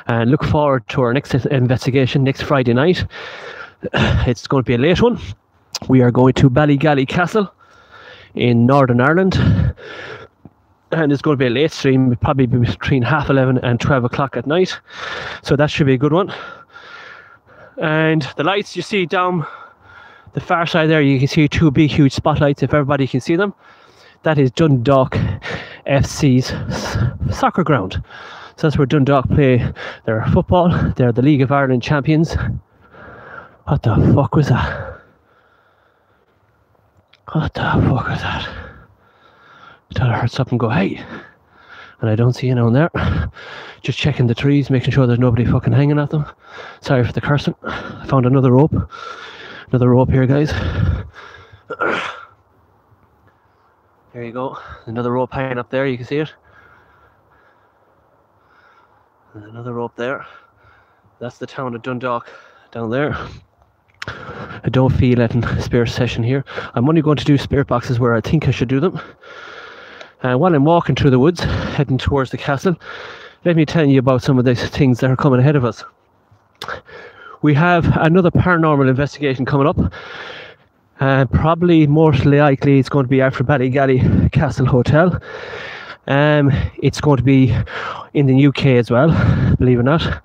and look forward to our next investigation next Friday night. It's going to be a late one. We are going to Ballygally Castle in Northern Ireland, and it's going to be a late stream, probably between 11:30 and 12 o'clock at night, so that should be a good one. And the lights you see down the far side there, you can see two big huge spotlights, if everybody can see them. That is Dundalk FC's soccer ground. So that's where Dundalk play their football. They're the League of Ireland champions. What the fuck was that? What the fuck was that? I thought I heard something go, hey, and I don't see anyone there. Just checking the trees, making sure there's nobody fucking hanging at them. Sorry for the cursing. I found another rope here, guys. There you go, another rope hanging up there, you can see it. And another rope there. That's the town of Dundalk down there. I don't feel letting spirit session here. I'm only going to do spirit boxes where I think I should do them. And while I'm walking through the woods, heading towards the castle, let me tell you about some of the things that are coming ahead of us. We have another paranormal investigation coming up. Probably most likely it's going to be after Ballygally Castle Hotel. It's going to be in the UK as well, believe it or not.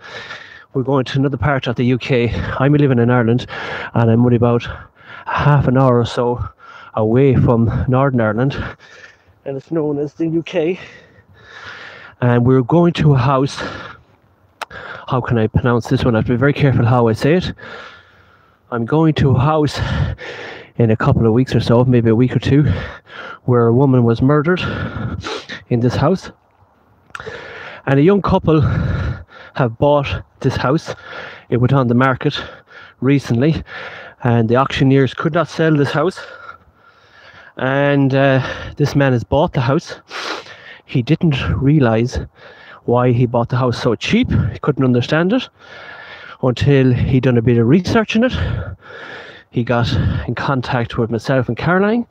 We're going to another part of the UK. I'm living in Ireland, and I'm only about half an hour or so away from Northern Ireland, and it's known as the UK. And we're going to a house. How can I pronounce this one? I have to be very careful how I say it. I'm going to a house in a couple of weeks or so, maybe a week or two, where a woman was murdered in this house. And a young couple have bought this house. It went on the market recently, and the auctioneers could not sell this house. And this man has bought the house. He didn't realize why he bought the house so cheap. He couldn't understand it until he'd done a bit of research in it. He got in contact with myself and Caroline,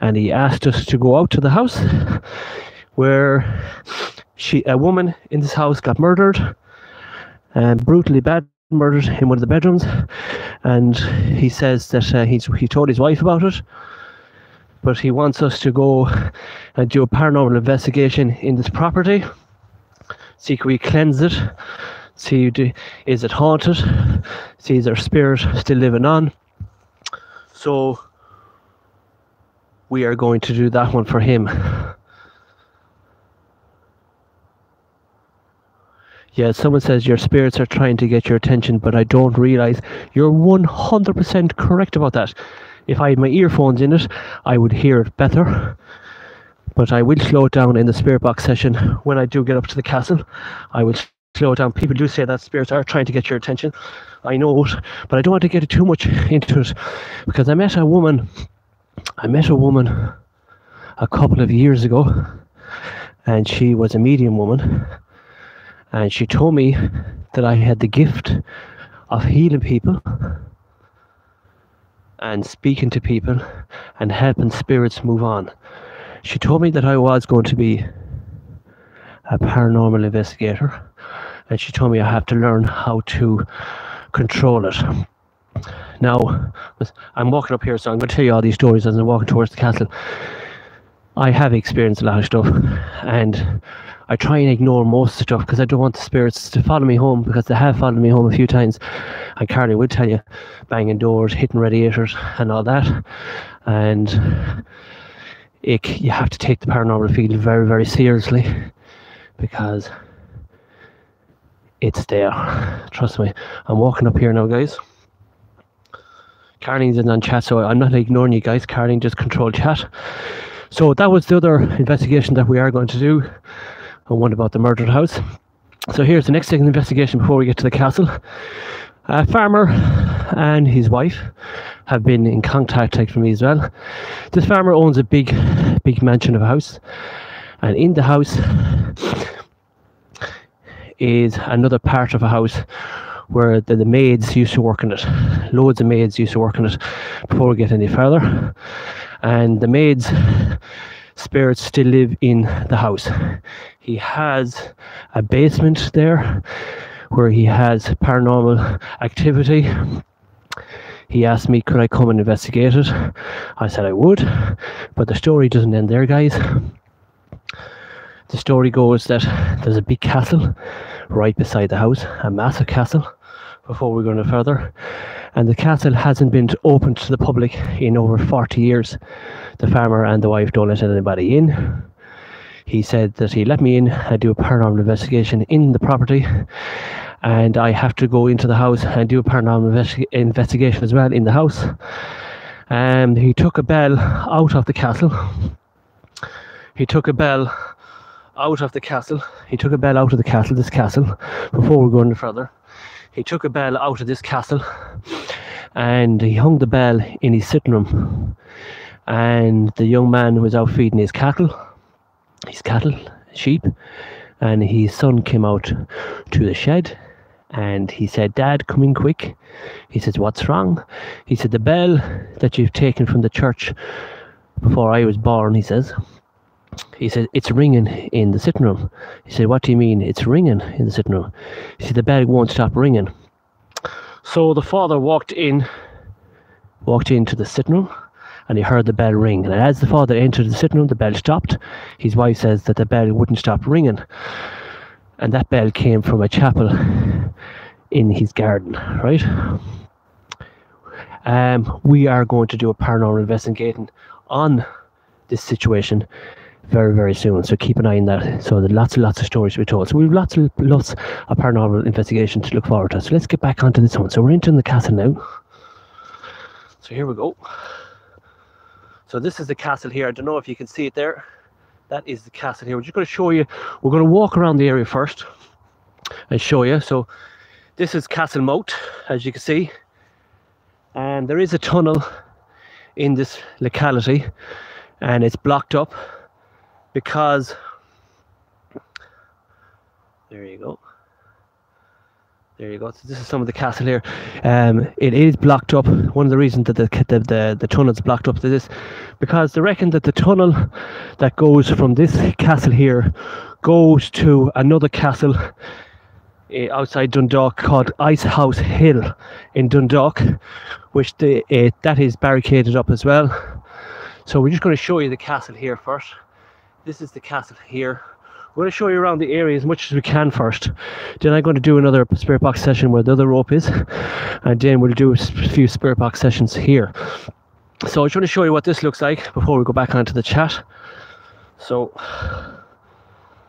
and he asked us to go out to the house where a woman in this house got murdered, and brutally bad murdered in one of the bedrooms. And he says that he told his wife about it, but he wants us to go and do a paranormal investigation in this property, see can we cleanse it, see is it haunted, see is there spirit still living on. So we are going to do that one for him. Yeah, someone says your spirits are trying to get your attention, but I don't realize. You're 100% correct about that. If I had my earphones in it, I would hear it better. But I will slow it down in the spirit box session when I do get up to the castle. I will slow it down. People do say that spirits are trying to get your attention. I know it, but I don't want to get too much into it, because I met a woman a couple of years ago, and she was a medium woman, and she told me that I had the gift of healing people and speaking to people and helping spirits move on. She told me that I was going to be a paranormal investigator, and she told me I have to learn how to control it. Now, I'm walking up here, so I'm going to tell you all these stories as I'm walking towards the castle. I have experienced a lot of stuff, and I try and ignore most of the stuff because I don't want the spirits to follow me home, because they have followed me home a few times. And Carly would tell you, banging doors, hitting radiators and all that. And you have to take the paranormal field very, very seriously, because it's there. Trust me. I'm walking up here now, guys. Carling's in on chat, so I'm not ignoring you guys. Carling just controlled chat. So that was the other investigation that we are going to do, and one about the murdered house. So here's the next second investigation before we get to the castle. A farmer and his wife have been in contact with me as well. This farmer owns a big mansion of a house, and in the house is another part of a house where the maids used to work in it. Loads of maids used to work in it before we get any further. And the maids' spirits still live in the house. He has a basement there where he has paranormal activity. He asked me, could I come and investigate it? I said I would, but the story doesn't end there, guys. The story goes that there's a big castle right beside the house, a massive castle, before we go no further. And the castle hasn't been open to the public in over 40 years. The farmer and the wife don't let anybody in. He said that he let me in and do a paranormal investigation in the property, and I have to go into the house and do a paranormal investigation as well in the house. And he took a bell out of the castle. He took a bell out of the castle. He took a bell out of the castle, this castle, before we go any further. He took a bell out of this castle and he hung the bell in his sitting room. And the young man was out feeding his cattle, sheep, and his son came out to the shed and he said, "Dad, come in quick." He says, "What's wrong?" He said, "The bell that you've taken from the church before I was born," he said, "it's ringing in the sitting room." He said, "What do you mean it's ringing in the sitting room?" He said, "The bell won't stop ringing." So the father walked into the sitting room and he heard the bell ring. And as the father entered the sitting room, the bell stopped. His wife says that the bell wouldn't stop ringing, and that bell came from a chapel in his garden, right? We are going to do a paranormal investigating on this situation very, very soon, so keep an eye on that. So there's lots and lots of stories to be told, so we have lots of paranormal investigation to look forward to. So let's get back onto this one. So we're entering the castle now. So here we go. So this is the castle here. I don't know if you can see it there. That is the castle here. We're just going to show you. We're going to walk around the area first and show you. So this is Castle Moat, as you can see, and there is a tunnel in this locality, and it's blocked up because there you go. So this is some of the castle here. It is blocked up. One of the reasons that the tunnel's blocked up to this, because they reckon that the tunnel that goes from this castle here goes to another castle outside Dundalk called Ice House Hill in Dundalk, which that is barricaded up as well. So we're just going to show you the castle here first. This is the castle here. We're going to show you around the area as much as we can first. Then I'm going to do another spirit box session where the other rope is, and then we'll do a few spirit box sessions here. So I just want to show you what this looks like before we go back onto the chat. So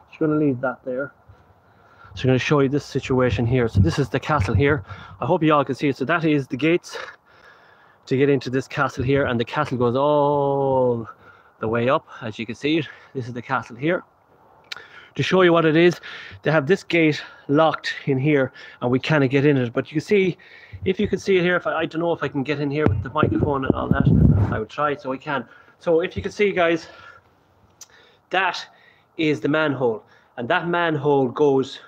just going to leave that there. So I'm going to show you this situation here. So this is the castle here. I hope you all can see it. So that is the gates to get into this castle here, and the castle goes all the way up, as you can see it. This is the castle here. To show you what it is, they have this gate locked in here, and we kind of get in it. But you can see, if you can see it here, if I don't know if I can get in here with the microphone and all that. I would try it so I can. So if you can see, guys, that is the manhole, and that manhole goes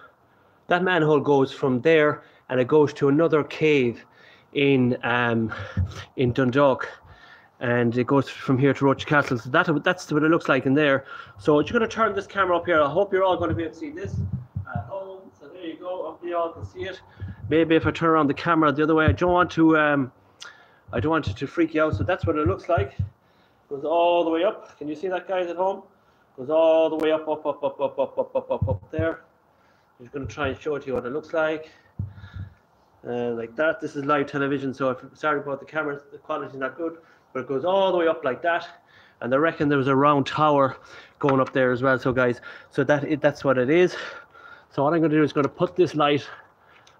from there, and it goes to another cave in Dundalk, and it goes from here to Roche Castle. So that's what it looks like in there. So I'm just going to turn this camera up here. I hope you're all going to be able to see this at home. So there you go. Hopefully you all can see it. Maybe if I turn around the camera the other way, I don't want it to freak you out. So that's what it looks like. Goes all the way up. Can you see that, guys, at home? Goes all the way up there. I'm just going to try and show it to you what it looks like. Like that. This is live television, so sorry about the camera, the quality's not good, but it goes all the way up like that. And I reckon there was a round tower going up there as well. So guys, so that's what it is. So what I'm going to do is going to put this light.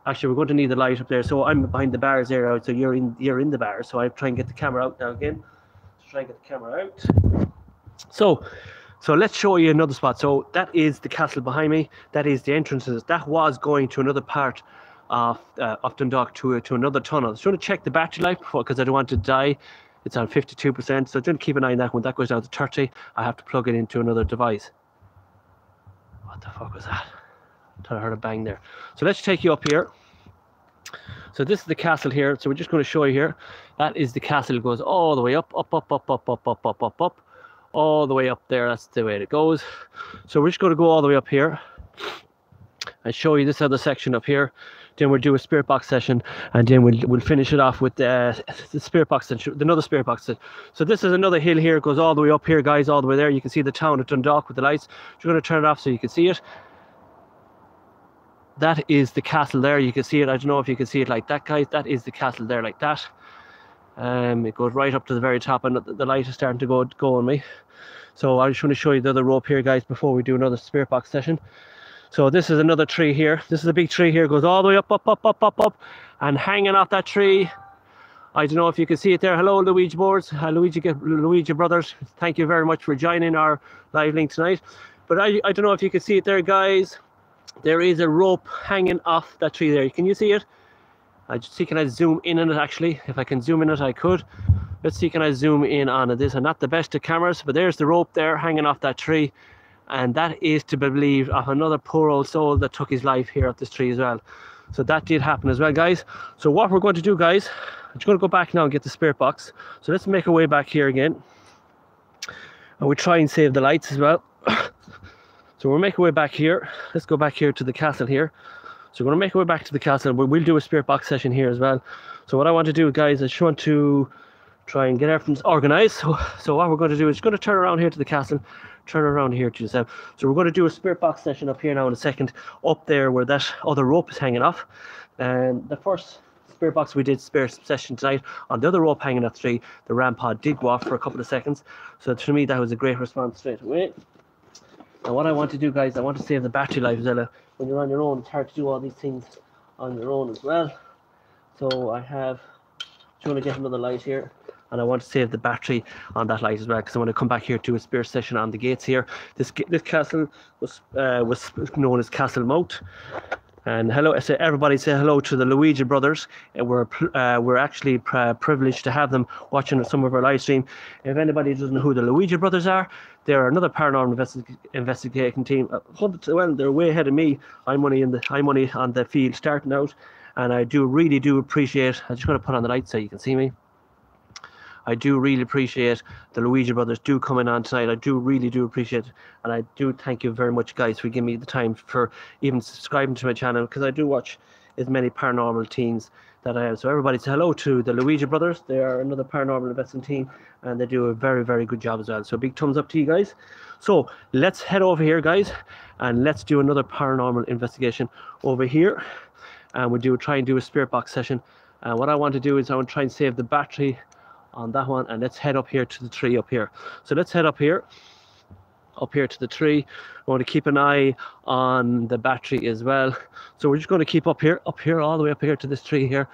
Actually, we're going to need the light up there. So I'm behind the bars there, so you're in the bars. So I try and get the camera out now again. Let's try and get the camera out. So let's show you another spot. So that is the castle behind me. That is the entrances. That was going to another part of Dundalk, to another tunnel. So I'm going to check the battery life before, because I don't want to die. It's on 52%. So just keep an eye on that. When that goes down to 30, I have to plug it into another device. What the fuck was that? I thought I heard a bang there. So let's take you up here. So this is the castle here. So we're just going to show you here. That is the castle. It goes all the way up, all the way up there. That's the way it goes. So we're just going to go all the way up here and show you this other section up here. Then we'll do a spirit box session, and then we'll finish it off with the spirit box session, another spirit box session. So this is another hill here. It goes all the way up here, guys, all the way there. You can see the town of Dundalk with the lights. You're going to turn it off so you can see it. That is the castle there. You can see it. I don't know if you can see it like that, guys. That is the castle there, like that. It goes right up to the very top, and the light is starting to go on me. So I just want to show you the other rope here, guys, before we do another spirit box session. So this is another tree here. This is a big tree here. It goes all the way up, and hanging off that tree, I don't know if you can see it there. Hello, Luigi boards. Luigi brothers. Thank you very much for joining our live link tonight. But I don't know if you can see it there, guys. There is a rope hanging off that tree there. Can you see it? I just see, can I zoom in on it actually? If I can zoom in it, I could. Let's see, can I zoom in on it? This, I'm not the best of cameras, but there's the rope there hanging off that tree. And that is to be believed of another poor old soul that took his life here at this tree as well. So that did happen as well, guys. So what we're going to do, guys, I'm just going to go back now and get the spirit box. So let's make our way back here again. And we try and save the lights as well. So we'll make our way back here. Let's go back here to the castle here. So we're going to make our way back to the castle. We'll do a spirit box session here as well. So what I want to do, guys, I just want to try and get everything organized. So what we're going to do is going to turn around here to the castle, turn around here to the south. So we're going to do a spirit box session up here now in a second, up there where that other rope is hanging off. And the first spirit box we did spirit session tonight, on the other rope hanging off the tree, the ram pod did go off for a couple of seconds. So to me that was a great response straight away. And what I want to do, guys, I want to save the battery life as well. When you're on your own, it's hard to do all these things on your own as well. So I have, just want to get another light here, and I want to save the battery on that light as well, because I want to come back here to a spirit session on the gates here. This castle was known as Castle Moat. And hello, everybody say hello to the Luigi brothers. We're actually privileged to have them watching some of our live stream. If anybody doesn't know who the Luigi brothers are, they're another paranormal investigating team. Well, they're way ahead of me. I'm only on the field starting out, and I really do appreciate. I'm just going to put on the light so you can see me. I do really appreciate the Luigi brothers do coming on tonight. I really do appreciate it. And I do thank you very much, guys, for giving me the time for even subscribing to my channel, because I do watch as many paranormal teams that I have. So everybody say hello to the Luigi brothers. They are another paranormal investing team, and they do a very, very good job as well. So big thumbs up to you guys. So let's head over here, guys, and let's do another paranormal investigation over here. And we'll try and do a spirit box session. And what I want to do is I want to try and save the battery on that one, and let's head up here to the tree up here. So let's head up here to the tree. I want to keep an eye on the battery as well. So we're just going to keep up here, all the way up here to this tree here,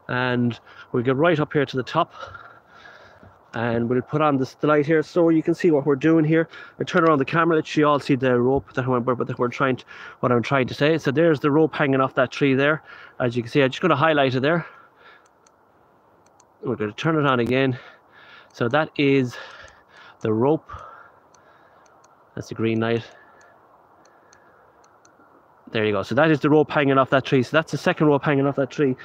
and we'll get right up here to the top, and we'll put on the light here so you can see what we're doing here. I turn around the camera, let you all see the rope that what I'm trying to say. So there's the rope hanging off that tree there. As you can see, I'm just going to highlight it there. We're going to turn it on again. So that is the rope. That's the green light. There you go. So that is the rope hanging off that tree. So that's the second rope hanging off that tree.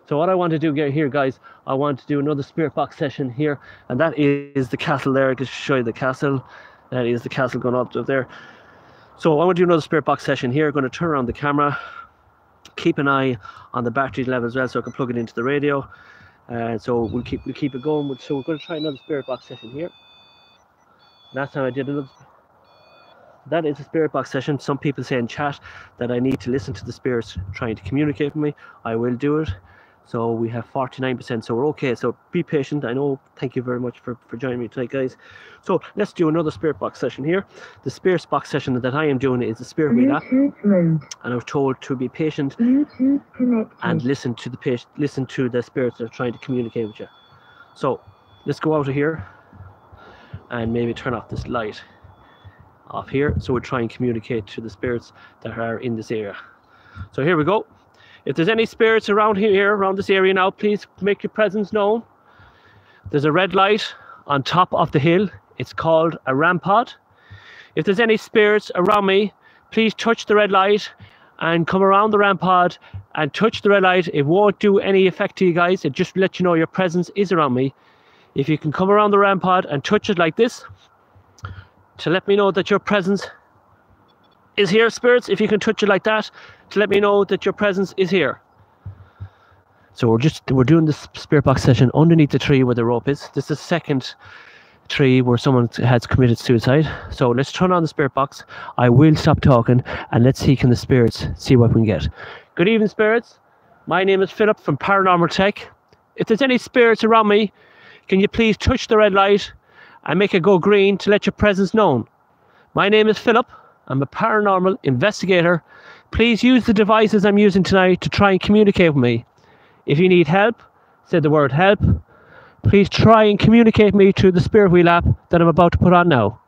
So what I want to do here, guys, I want to do another spirit box session here, and that is the castle there. I can show you the castle. That is the castle going up there. So I want to do another spirit box session here. I'm going to turn around the camera, keep an eye on the battery level as well, so I can plug it into the radio. So we'll keep it going. So we're going to try another spirit box session here. Last time I did another. That is a spirit box session. Some people say in chat that I need to listen to the spirits trying to communicate with me. I will do it. So we have 49%, so we're okay. So be patient. I know. Thank you very much for joining me tonight, guys. So let's do another spirit box session here. The spirit box session that I am doing is the spirit wheel app, and I was told to be patient and listen to the spirits that are trying to communicate with you. So let's go out of here and maybe turn off this light off here, so we'll try and communicate to the spirits that are in this area. So here we go. If there's any spirits around here, around this area now, please make your presence known. There's a red light on top of the hill. It's called a rampart. If there's any spirits around me, please touch the red light and come around the rampart and touch the red light. It won't do any effect to you guys. It just let you know your presence is around me. If you can come around the rampart and touch it like this to let me know that your presence is here, spirits. If you can touch it like that to let me know that your presence is here. So we're doing this spirit box session underneath the tree where the rope is. This is the second tree where someone has committed suicide. So let's turn on the spirit box. I will stop talking and let's see can the spirits see what we can get. Good evening, spirits. My name is Philip from Paranormal Tech. If there's any spirits around me, can you please touch the red light and make it go green to let your presence known? My name is Philip. I'm a paranormal investigator. Please use the devices I'm using tonight to try and communicate with me. If you need help, say the word help. Please try and communicate with me through the spirit wheel app that I'm about to put on now.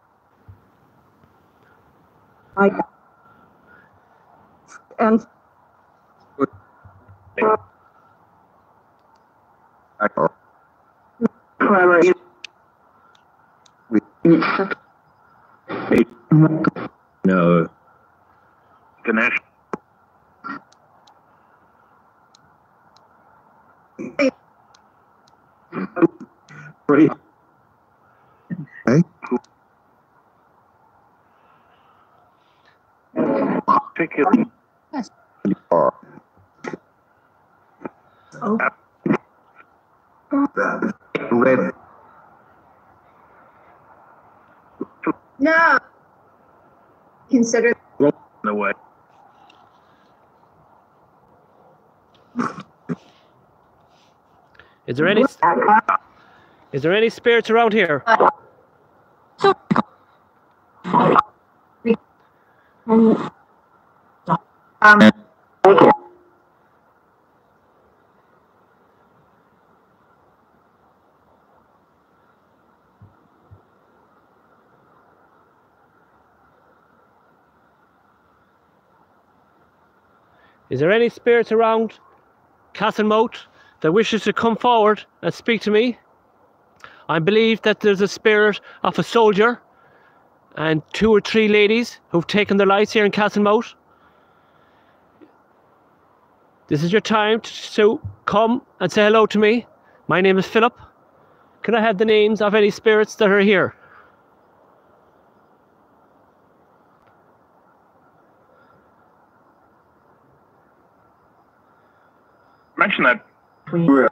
No. Ganesh. Right. Hey. Take it. Oh. Red No. Consider No way. Is there any spirits around here? Is there any spirits around Castlemoat that wishes to come forward and speak to me? I believe that there's a spirit of a soldier and 2 or 3 ladies who've taken their lives here in Castlemoat. This is your time to come and say hello to me. My name is Philip. Can I have the names of any spirits that are here? Mention that. You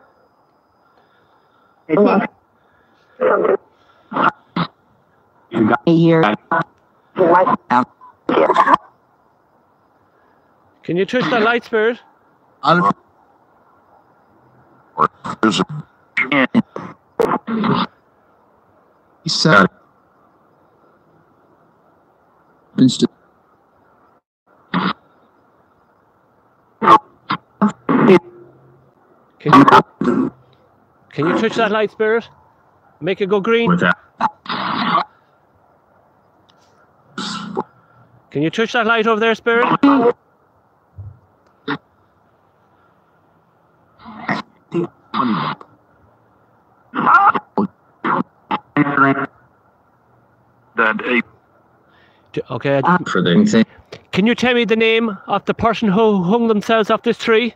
got me here. Can you touch that light, spirit? He said. Can you touch that light, spirit? Make it go green. Can you touch that light over there, spirit? Okay. Can you tell me the name of the person who hung themselves off this tree?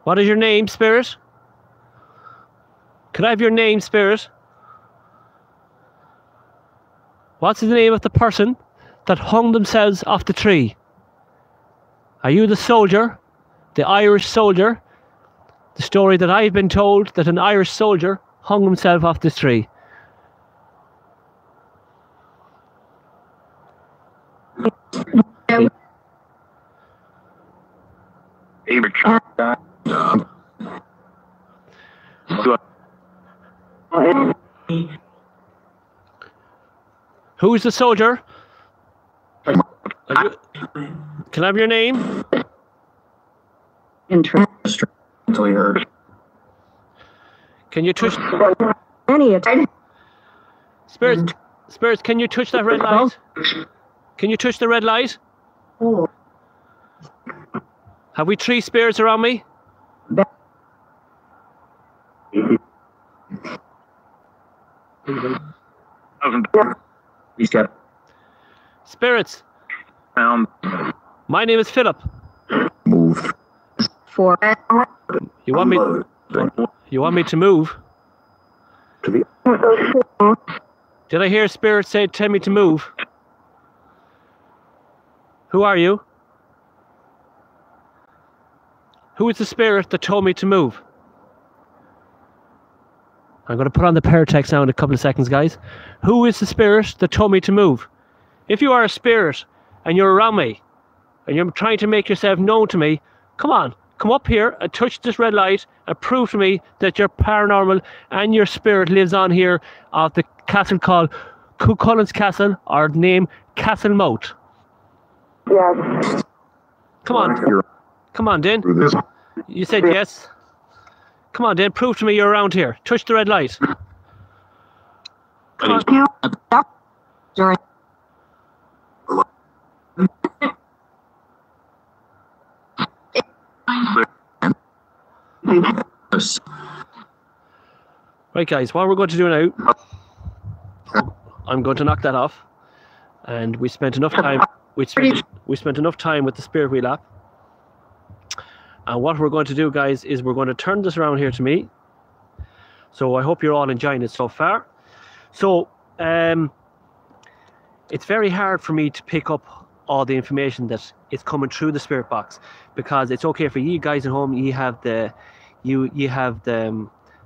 What is your name, spirit? Could I have your name, spirit? What's the name of the person that hung themselves off the tree? Are you the soldier, the Irish soldier? The story that I've been told that an Irish soldier hung himself off this tree. Who's the soldier? Can I have your name? Interesting. Can you touch any attention. spirits? Can you touch that red light? Can you touch the red light? Oh. Have we 3 spirits around me? Spirits. My name is Philip. Move. For You want me to move? Did I hear a spirit say tell me to move? Who are you? Who is the spirit that told me to move? I'm going to put on the Paratex now in a couple of seconds, guys. Who is the spirit that told me to move? If you are a spirit and you're around me and you're trying to make yourself known to me, come on, come up here and touch this red light and prove to me that you're paranormal and your spirit lives on here at the castle called CÚ CHULAINN's Castle, or name Castlemoat. yes. Come on. Come on, Dan. You said yes. Come on, Dan. Prove to me you're around here. Touch the red light. Come on. Right, guys. What we're going to do now, I'm going to knock that off, and we spent enough time. We spent enough time with the spirit wheel app. And what we're going to do, guys, is we're going to turn this around here to me. So I hope you're all enjoying it so far. So it's very hard for me to pick up all the information that is coming through the spirit box, because it's okay for you guys at home. You have the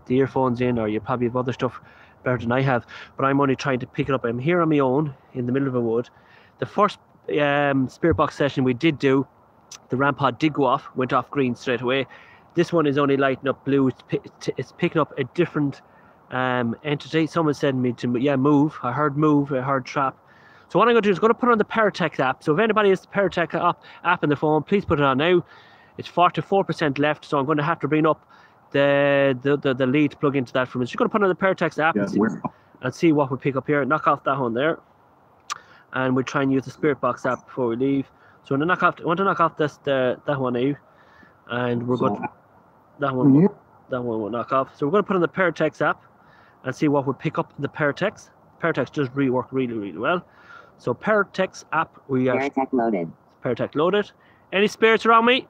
the earphones in, or you probably have other stuff better than I have, but I'm only trying to pick it up. I'm here on my own in the middle of a wood. The first spirit box session we did do, the RAM pod did go off, went off green straight away. This one is only lighting up blue. It's picking up a different entity. Someone said to me to move. I heard move, I heard trap. So what I'm going to do is going to put on the Paratex app. So if anybody has the Paratex app in the phone, please put it on now. It's 44% left, so I'm going to have to bring up the lead to plug into that for me. So you're going to put on the Paratex app and see what we pick up here. Knock off that one there, and we'll try and use the spirit box app before we leave. So I want to knock off that one now, and we're going to, that one will knock off. So we're going to put on the Paratex app and see what we pick up in the Paratex. Paratex does work really, really well. So Paratex app, we are Paratex loaded. Paratex loaded. Any spirits around me?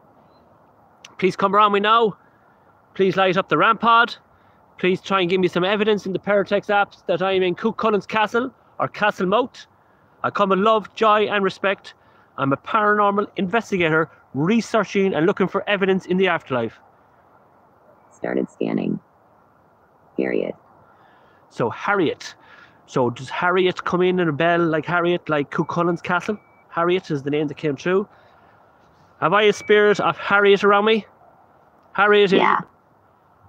Please come around me now. Please light up the RAM pod. Please try and give me some evidence in the Paratex apps that I am in CÚ CHULAINN's castle or castle moat. I come in love, joy and respect. I'm a paranormal investigator researching and looking for evidence in the afterlife. Started scanning. Period. So Harriet. So does Harriet come in a bell like Harriet, like CÚ CHULAINN's castle? Harriet is the name that came through. Have I a spirit of Harriet around me? Harriet? Yeah.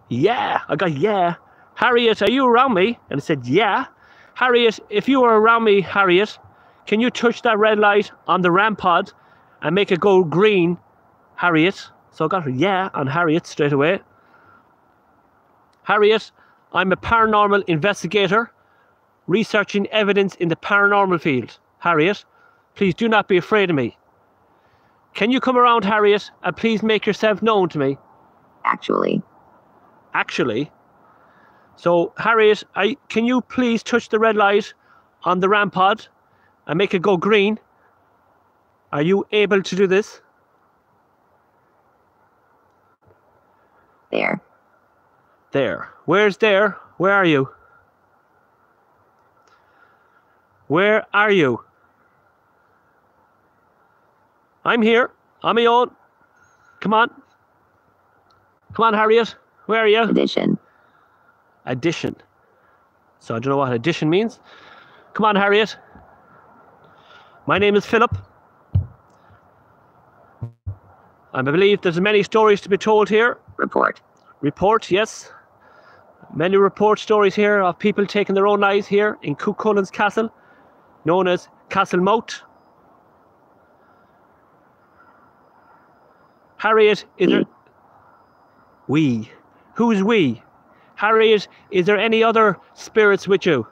Yeah. I got yeah. Harriet, are you around me? And I said, yeah. Harriet, if you are around me, Harriet, can you touch that red light on the RAM pod and make it go green, Harriet? So I got her yeah on Harriet straight away. Harriet, I'm a paranormal investigator researching evidence in the paranormal field. Harriet, please do not be afraid of me. Can you come around, Harriet, and please make yourself known to me? Actually. Actually? So, Harriet, can you please touch the red light on the RAM pod and make it go green? Are you able to do this? There. There. Where's there? Where are you? Where are you? I'm here. On my own. Come on. Come on, Harriet. Where are you? Addition. Addition. So I don't know what addition means. Come on, Harriet. My name is Philip. I believe there's many stories to be told here. Report. Report, yes. Many report stories here of people taking their own lives here in CÚ CHULAINN's castle, known as Castle Moat. Harriet, is there... We. Who's we? Harriet, is there any other spirits with you?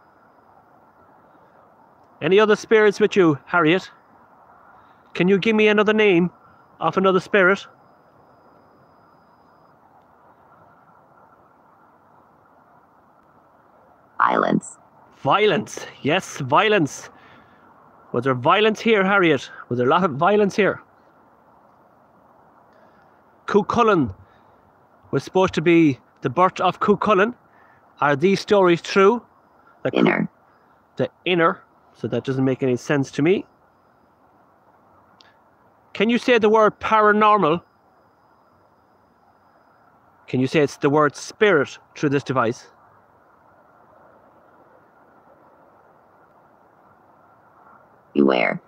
Any other spirits with you, Harriet? Can you give me another name of another spirit? Violence. Violence. Yes, violence. Was there violence here, Harriet? Was there a lot of violence here? CÚ CHULAINN was supposed to be the birth of CÚ CHULAINN. Are these stories true? Inner. The inner. So that doesn't make any sense to me. Can you say the word paranormal? Can you say it's the word spirit through this device? Beware.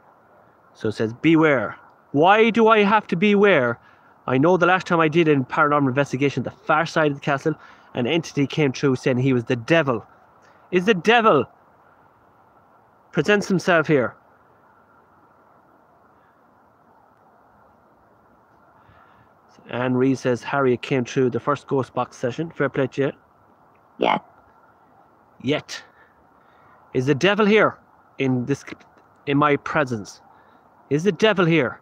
So it says beware. Why do I have to beware? I know the last time I did in paranormal investigation, the far side of the castle, an entity came through saying he was the devil. Is the devil presents himself here? Anne Reed says Harriet came through the first ghost box session. Fair play to you. Yet. Yet. Is the devil here in my presence? Is the devil here?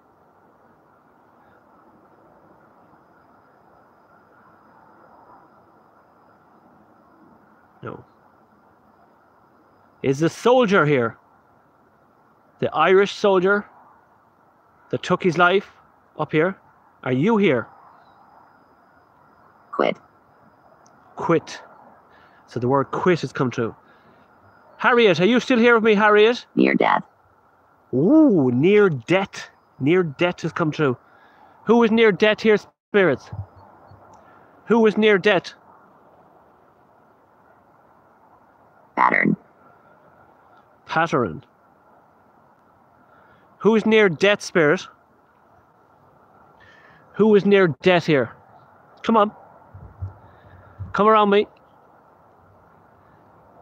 No. Is the soldier here? The Irish soldier that took his life up here? Are you here? Quit. Quit. So the word quit has come true. Harriet, are you still here with me, Harriet? Near death. Ooh, near death. Near death has come true. Who is near death here, spirits? Who is near death? pattern. Who's near death, spirit? Who is near death here? Come on. Come around me.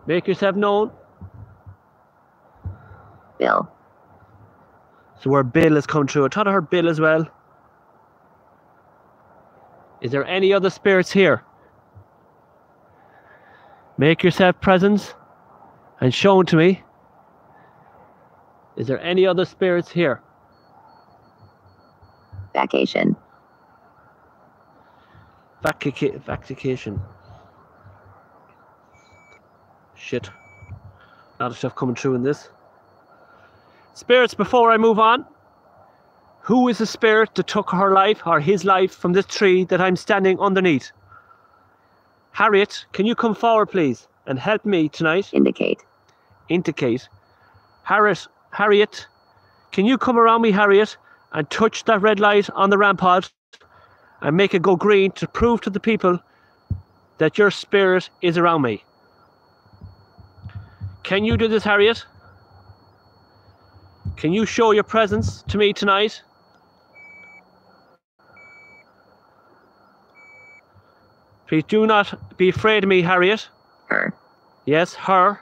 Make yourself known. Bill. So where Bill has come through. I thought I heard Bill as well. Is there any other spirits here? Make yourself present and shown to me. Is there any other spirits here? Vacation. Vacation. Shit. A lot of stuff coming through in this. Spirits, before I move on, who is the spirit that took her life or his life from this tree that I'm standing underneath? Harriet, can you come forward, please, and help me tonight? Indicate. Indicate. Harriet, can you come around me, Harriet, and touch that red light on the rampart and make it go green to prove to the people that your spirit is around me? Can you do this, Harriet? Can you show your presence to me tonight? Please do not be afraid of me, Harriet. Her. Yes, her.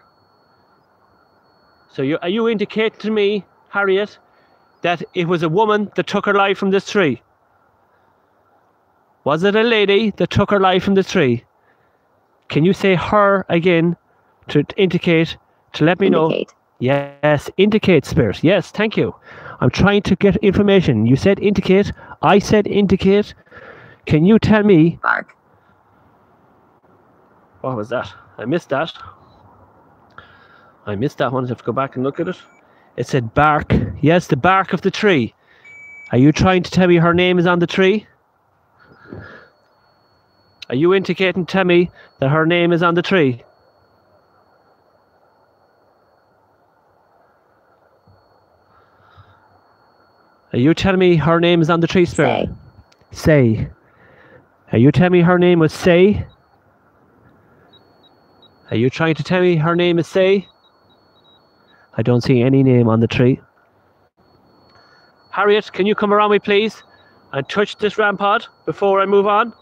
So are you indicating to me, Harriet, that it was a woman that took her life from this tree? Was it a lady that took her life from this tree? Can you say her again to indicate, to let me Indicate. know? Yes, indicate, spirit. Yes, thank you. I'm trying to get information. You said indicate. I said indicate. Can you tell me? Bark. What was that? I missed that. I missed that one. I have to go back and look at it. It said bark. Yes, the bark of the tree. Are you trying to tell me her name is on the tree? Are you indicating to me that her name is on the tree? Are you telling me her name is on the tree, spirit? Say. Are you telling me her name was Say? Are you trying to tell me her name is Say? I don't see any name on the tree. Harriet, can you come around me, please, and touch this rampart before I move on?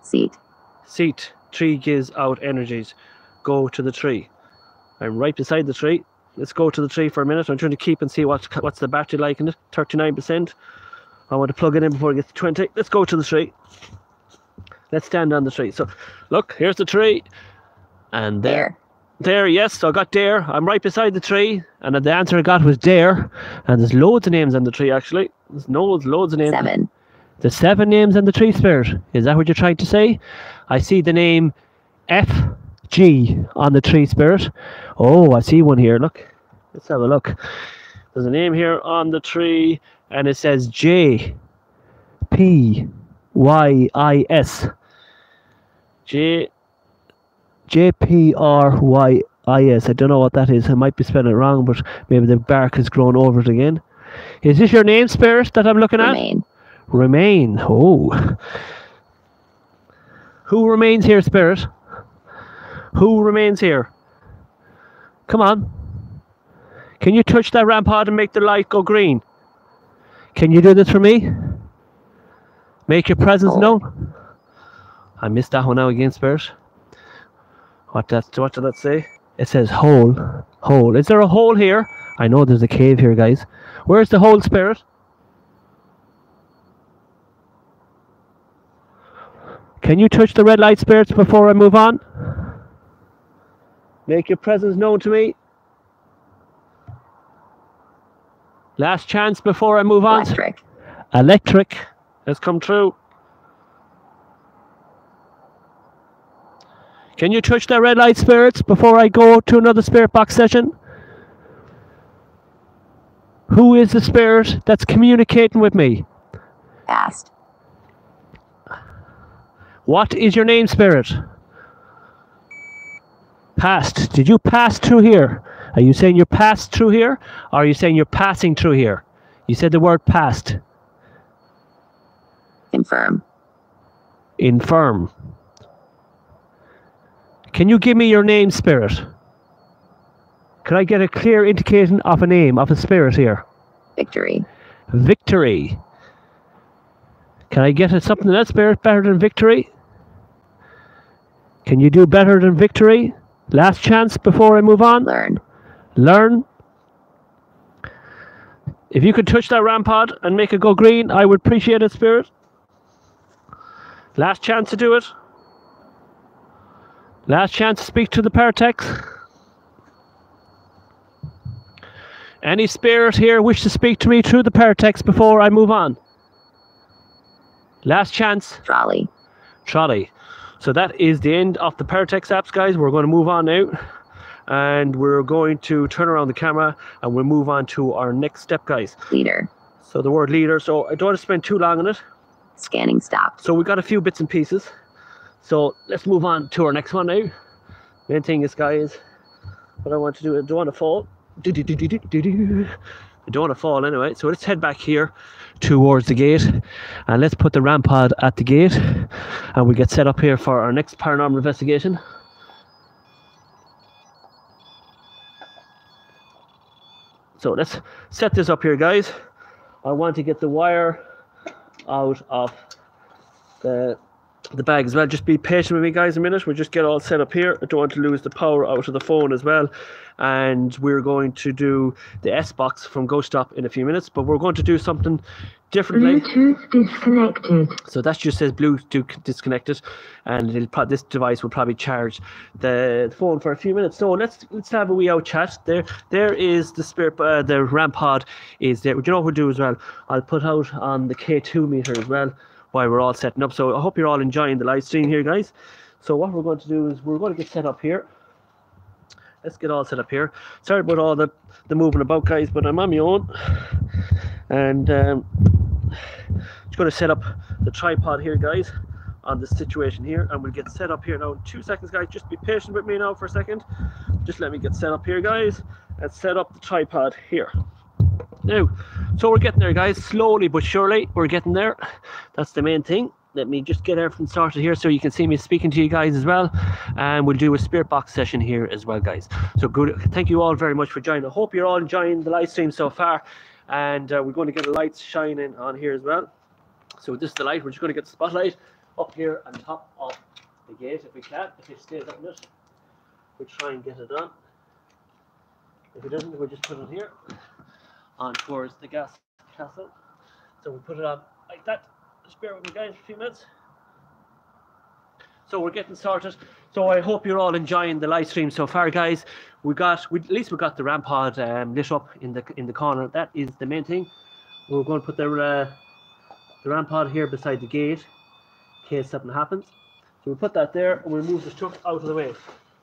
Seat. Seat. Tree gives out energies. Go to the tree. I'm right beside the tree. Let's go to the tree for a minute. I'm trying to keep and see what's the battery like in it. 39%. I want to plug it in before it gets to 20. Let's go to the tree. Let's stand on the tree. So, look, here's the tree. And there. There, yes, so I got there. I'm right beside the tree. And the answer I got was there. And there's loads of names on the tree, actually. There's loads of names. 7. There's 7 names on the tree, spirit. Is that what you're trying to say? I see the name FG on the tree, spirit. Oh, I see one here. Look. Let's have a look. There's a name here on the tree. And it says JPYIS. JPRYIS. I don't know what that is. I might be spelling it wrong, but maybe the bark has grown over it again. Is this your name, spirit, that I'm looking at? Remain. Remain. Oh. Who remains here, spirit? Who remains here? Come on. Can you touch that rampart and make the light go green? Can you do this for me? Make your presence known. I missed that one now again, spirit. What did that say? It says hole. Hole. Is there a hole here? I know there's a cave here, guys. Where's the hole, spirit? Can you touch the red light, spirits, before I move on? Make your presence known to me. Last chance before I move on. Electric. Electric has come true. Can you touch that red light, spirits, before I go to another spirit box session? Who is the spirit that's communicating with me? Past. What is your name, spirit? Past. Did you pass through here? Are you saying you passed through here? Or are you saying you're passing through here? You said the word past. Confirm. Infirm. Can you give me your name, spirit? Can I get a clear indication of a name of a spirit here? Victory. Victory. Can I get something else better than victory? Can you do better than victory? Last chance before I move on. Learn. Learn. If you could touch that rampart and make it go green, I would appreciate it, spirit. Last chance to do it. Last chance to speak to the Paratex. Any spirit here wish to speak to me through the Paratex before I move on? Last chance. Trolley. Trolley. So that is the end of the Paratex apps, guys. We're going to move on now. And we're going to turn around the camera and we'll move on to our next step, guys. Leader. So the word leader. So I don't want to spend too long on it. Scanning stopped. So we got a few bits and pieces. So let's move on to our next one now. Main thing is, guys, what I want to do, I don't want to fall. I don't want to fall anyway. So let's head back here towards the gate and let's put the ramp pod at the gate and we get set up here for our next paranormal investigation. So let's set this up here, guys. I want to get the wire out of the bag as well. Just be patient with me, guys, a minute. We'll just get all set up here. I don't want to lose the power out of the phone as well. And we're going to do the S box from Ghost Stop in a few minutes, but we're going to do something differently. Bluetooth disconnected. So that just says Bluetooth disconnected, and this device will probably charge the phone for a few minutes. So let's have a wee out chat. There is the spirit, the ramp pod is there. Do you know what we'll do as well? I'll put out on the K2 meter as well while we're all setting up. So I hope you're all enjoying the live stream here, guys. So what we're going to do is we're going to get set up here. Let's get all set up here. Sorry about all the moving about, guys, but I'm on my own. And just going to set up the tripod here, guys, on this situation here. And we'll get set up here now in 2 seconds, guys. Just be patient with me now for a second. Just let me get set up here, guys, and set up the tripod here. Now, so we're getting there, guys, slowly but surely. We're getting there. That's the main thing. Let me just get everything started here so you can see me speaking to you guys as well. And we'll do a spirit box session here as well, guys. So good. Thank you all very much for joining. I hope you're all enjoying the live stream so far. And we're going to get the lights shining on here as well. So this is the light. We're just going to get the spotlight up here on top of the gate if we can. If it stays up in it, we'll try and get it on. If it doesn't, we'll just put it here on towards the gas castle. So we'll put it on like that. Just bear with me, guys, for a few minutes. So we're getting started. So I hope you're all enjoying the live stream so far, guys. At least we got the ramp pod lit up in the corner. That is the main thing. We're going to put the ramp pod here beside the gate in case something happens. So we'll put that there and we'll move the stuff out of the way.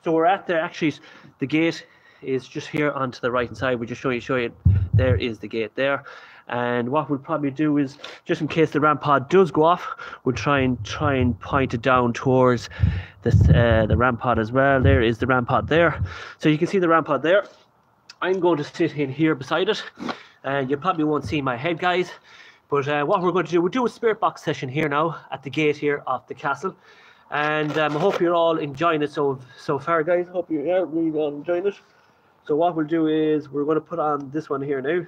So we're at there. Actually, the gate is just here onto the right hand side. We'll just show you. There is the gate there. And what we'll probably do is, just in case the ramp pod does go off, we'll try and point it down towards the ramp pod as well. There is the ramp pod there. So you can see the ramp pod there. I'm going to sit in here beside it. And you probably won't see my head, guys. But what we're going to do, we'll do a spirit box session here now at the gate here of the castle. And I hope you're all enjoying it so far, guys. Hope you're really all enjoying it. So what we'll do is we're going to put on this one here now.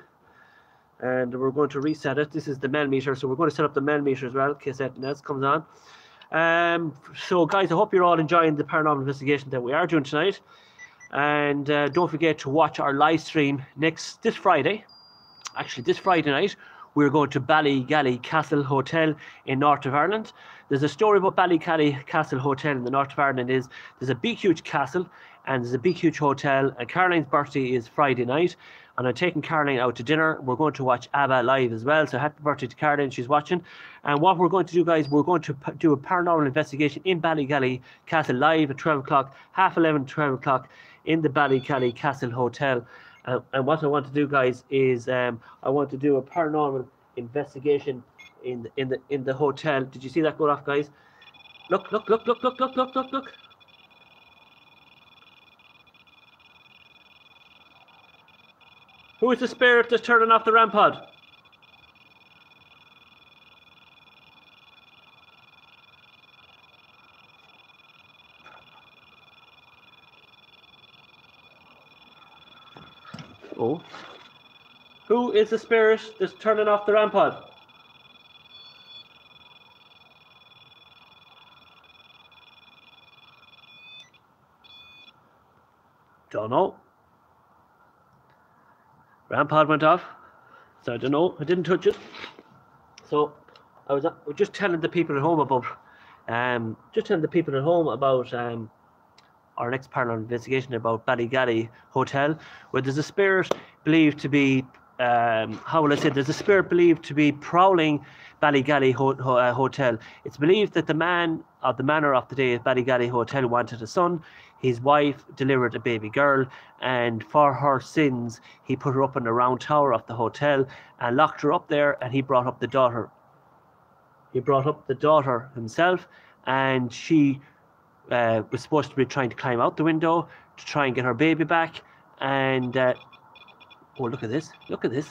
And we're going to reset it. This is the millimeter, so we're going to set up the millimeter as well in case anything else comes on. So guys, I hope you're all enjoying the paranormal investigation that we are doing tonight. And don't forget to watch our live stream this Friday. Actually, this Friday night, we're going to Ballygally Castle Hotel in north of Ireland. There's a story about Ballygally Castle Hotel in the north of Ireland. There's a big huge castle and there's a big huge hotel, and Caroline's birthday is Friday night. And I'm taking Caroline out to dinner. We're going to watch ABBA live as well. So happy birthday to Caroline, she's watching. And what we're going to do, guys, we're going to do a paranormal investigation in Ballygally Castle live at 12 o'clock, 11:30, 12 o'clock in the Ballygally Castle Hotel. And what I want to do, guys, is I want to do a paranormal investigation in the hotel. Did you see that go off, guys? Look. Who is the spirit that's turning off the ramp pod? Uh-oh. Who is the spirit that's turning off the RAM pod? Don't know. RAM pod went off. So I don't know. I didn't touch it. So I was just telling the people at home about our next paranormal investigation about Ballygally Hotel, where there's a spirit believed to be there's a spirit believed to be prowling Ballygally Hotel. It's believed that the man of the manor of the day at Ballygally Hotel wanted a son. His wife delivered a baby girl, and for her sins, he put her up in the round tower of the hotel and locked her up there, and he brought up the daughter. He brought up the daughter himself, and she was supposed to be trying to climb out the window to try and get her baby back. And oh, look at this! Look at this!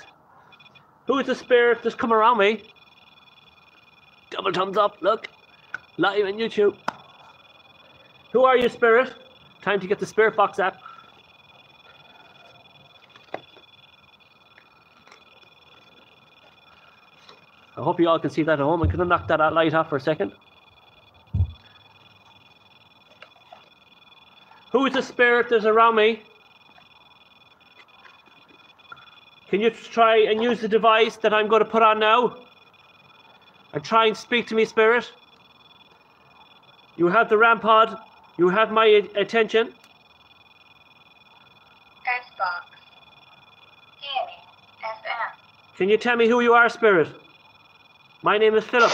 Who is the spirit that's come around me? Double thumbs up! Look, live on YouTube. Who are you, spirit? Time to get the Spirit Box app. I hope you all can see that at home. I'm going to knock that light off for a second. Who is the spirit that's around me? Can you try and use the device that I'm going to put on now? And try and speak to me, spirit. You have the RAM pod. You have my attention. Xbox. Gaming. FM. Can you tell me who you are, spirit? My name is Philip.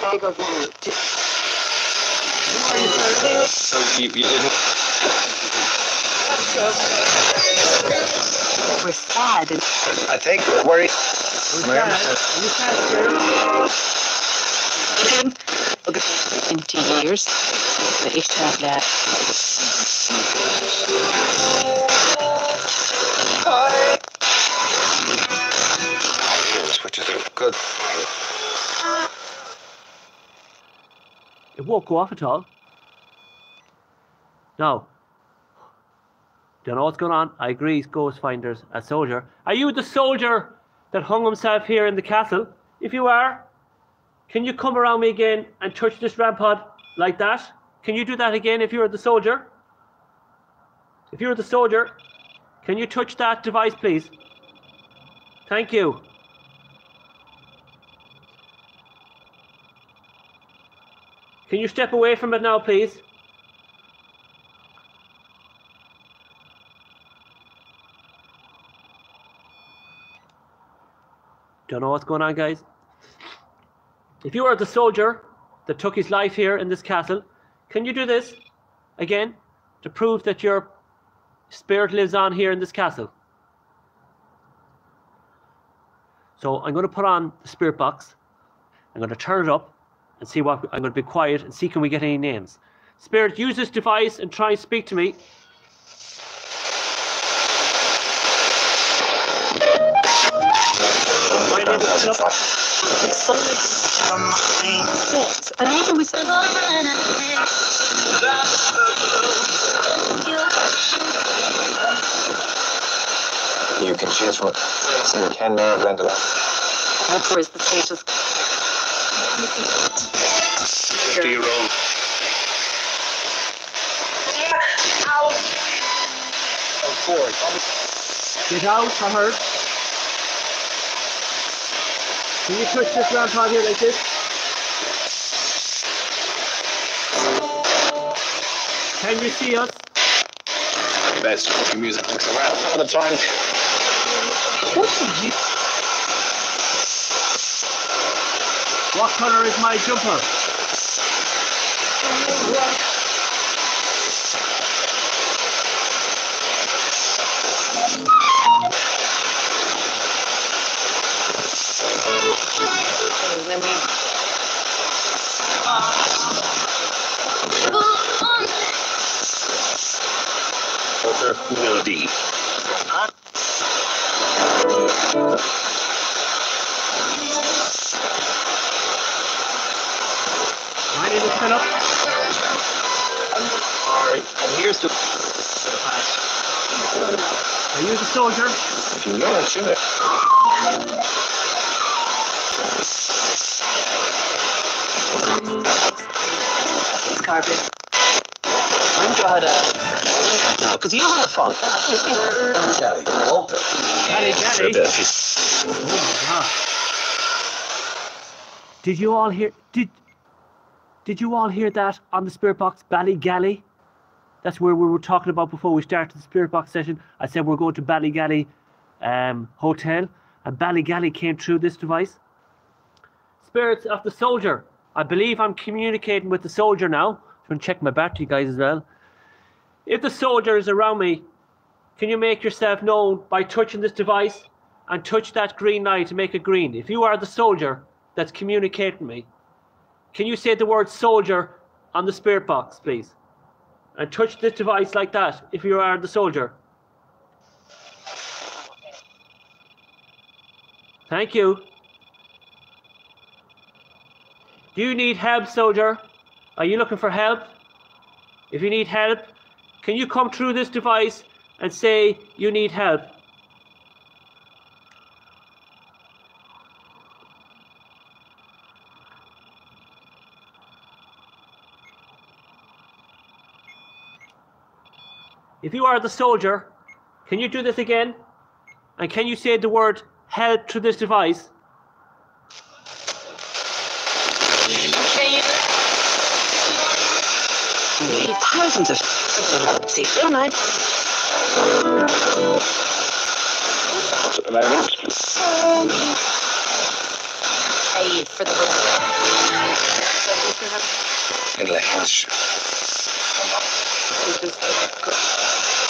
I go down. So you didn't. We're sad. I think worry. Into years. But if have that. Switches are good. It won't go off at all. No. Don't know what's going on. I agree, ghost finders, a soldier. Are you the soldier that hung himself here in the castle? If you are, can you come around me again and touch this RAM pod like that? Can you do that again if you're the soldier? If you're the soldier, can you touch that device, please? Thank you. Can you step away from it now, please? Don't know what's going on, guys. If you are the soldier that took his life here in this castle, can you do this again to prove that your spirit lives on here in this castle? So I'm going to put on the spirit box. I'm going to turn it up and see what. I'm going to be quiet and see can we get any names. Spirit, use this device and try and speak to me. My name is Philip. You can choose from it. So you can rent it out. Where is the status? 50-year-old. Get out, I heard. Can you touch this RAM pod here like this? Can you see us? Best fucking music mix around all the time. What colour is my jumper? Melody. My name is Philip. soldier? If you know it, shoot it. Carpet. I'm trying to. No, because you don't have fun. Outher. Galley. Oh my God. Did you all hear? Did you all hear that on the spirit box? Ballygally. That's where we were talking about before we started the spirit box session. I said we're going to Ballygally Hotel, and Ballygally came through this device. Spirits of the soldier. I believe I'm communicating with the soldier now. I'm going to check my battery, guys, as well. If the soldier is around me, can you make yourself known by touching this device and touch that green light to make it green? If you are the soldier that's communicating me, can you say the word soldier on the spirit box, please? And touch this device like that if you are the soldier. Thank you. Do you need help, soldier? Are you looking for help? If you need help, can you come through this device and say you need help? If you are the soldier, can you do this again? And can you say the word help through this device? Thousands of see for night. Paid for the In the house.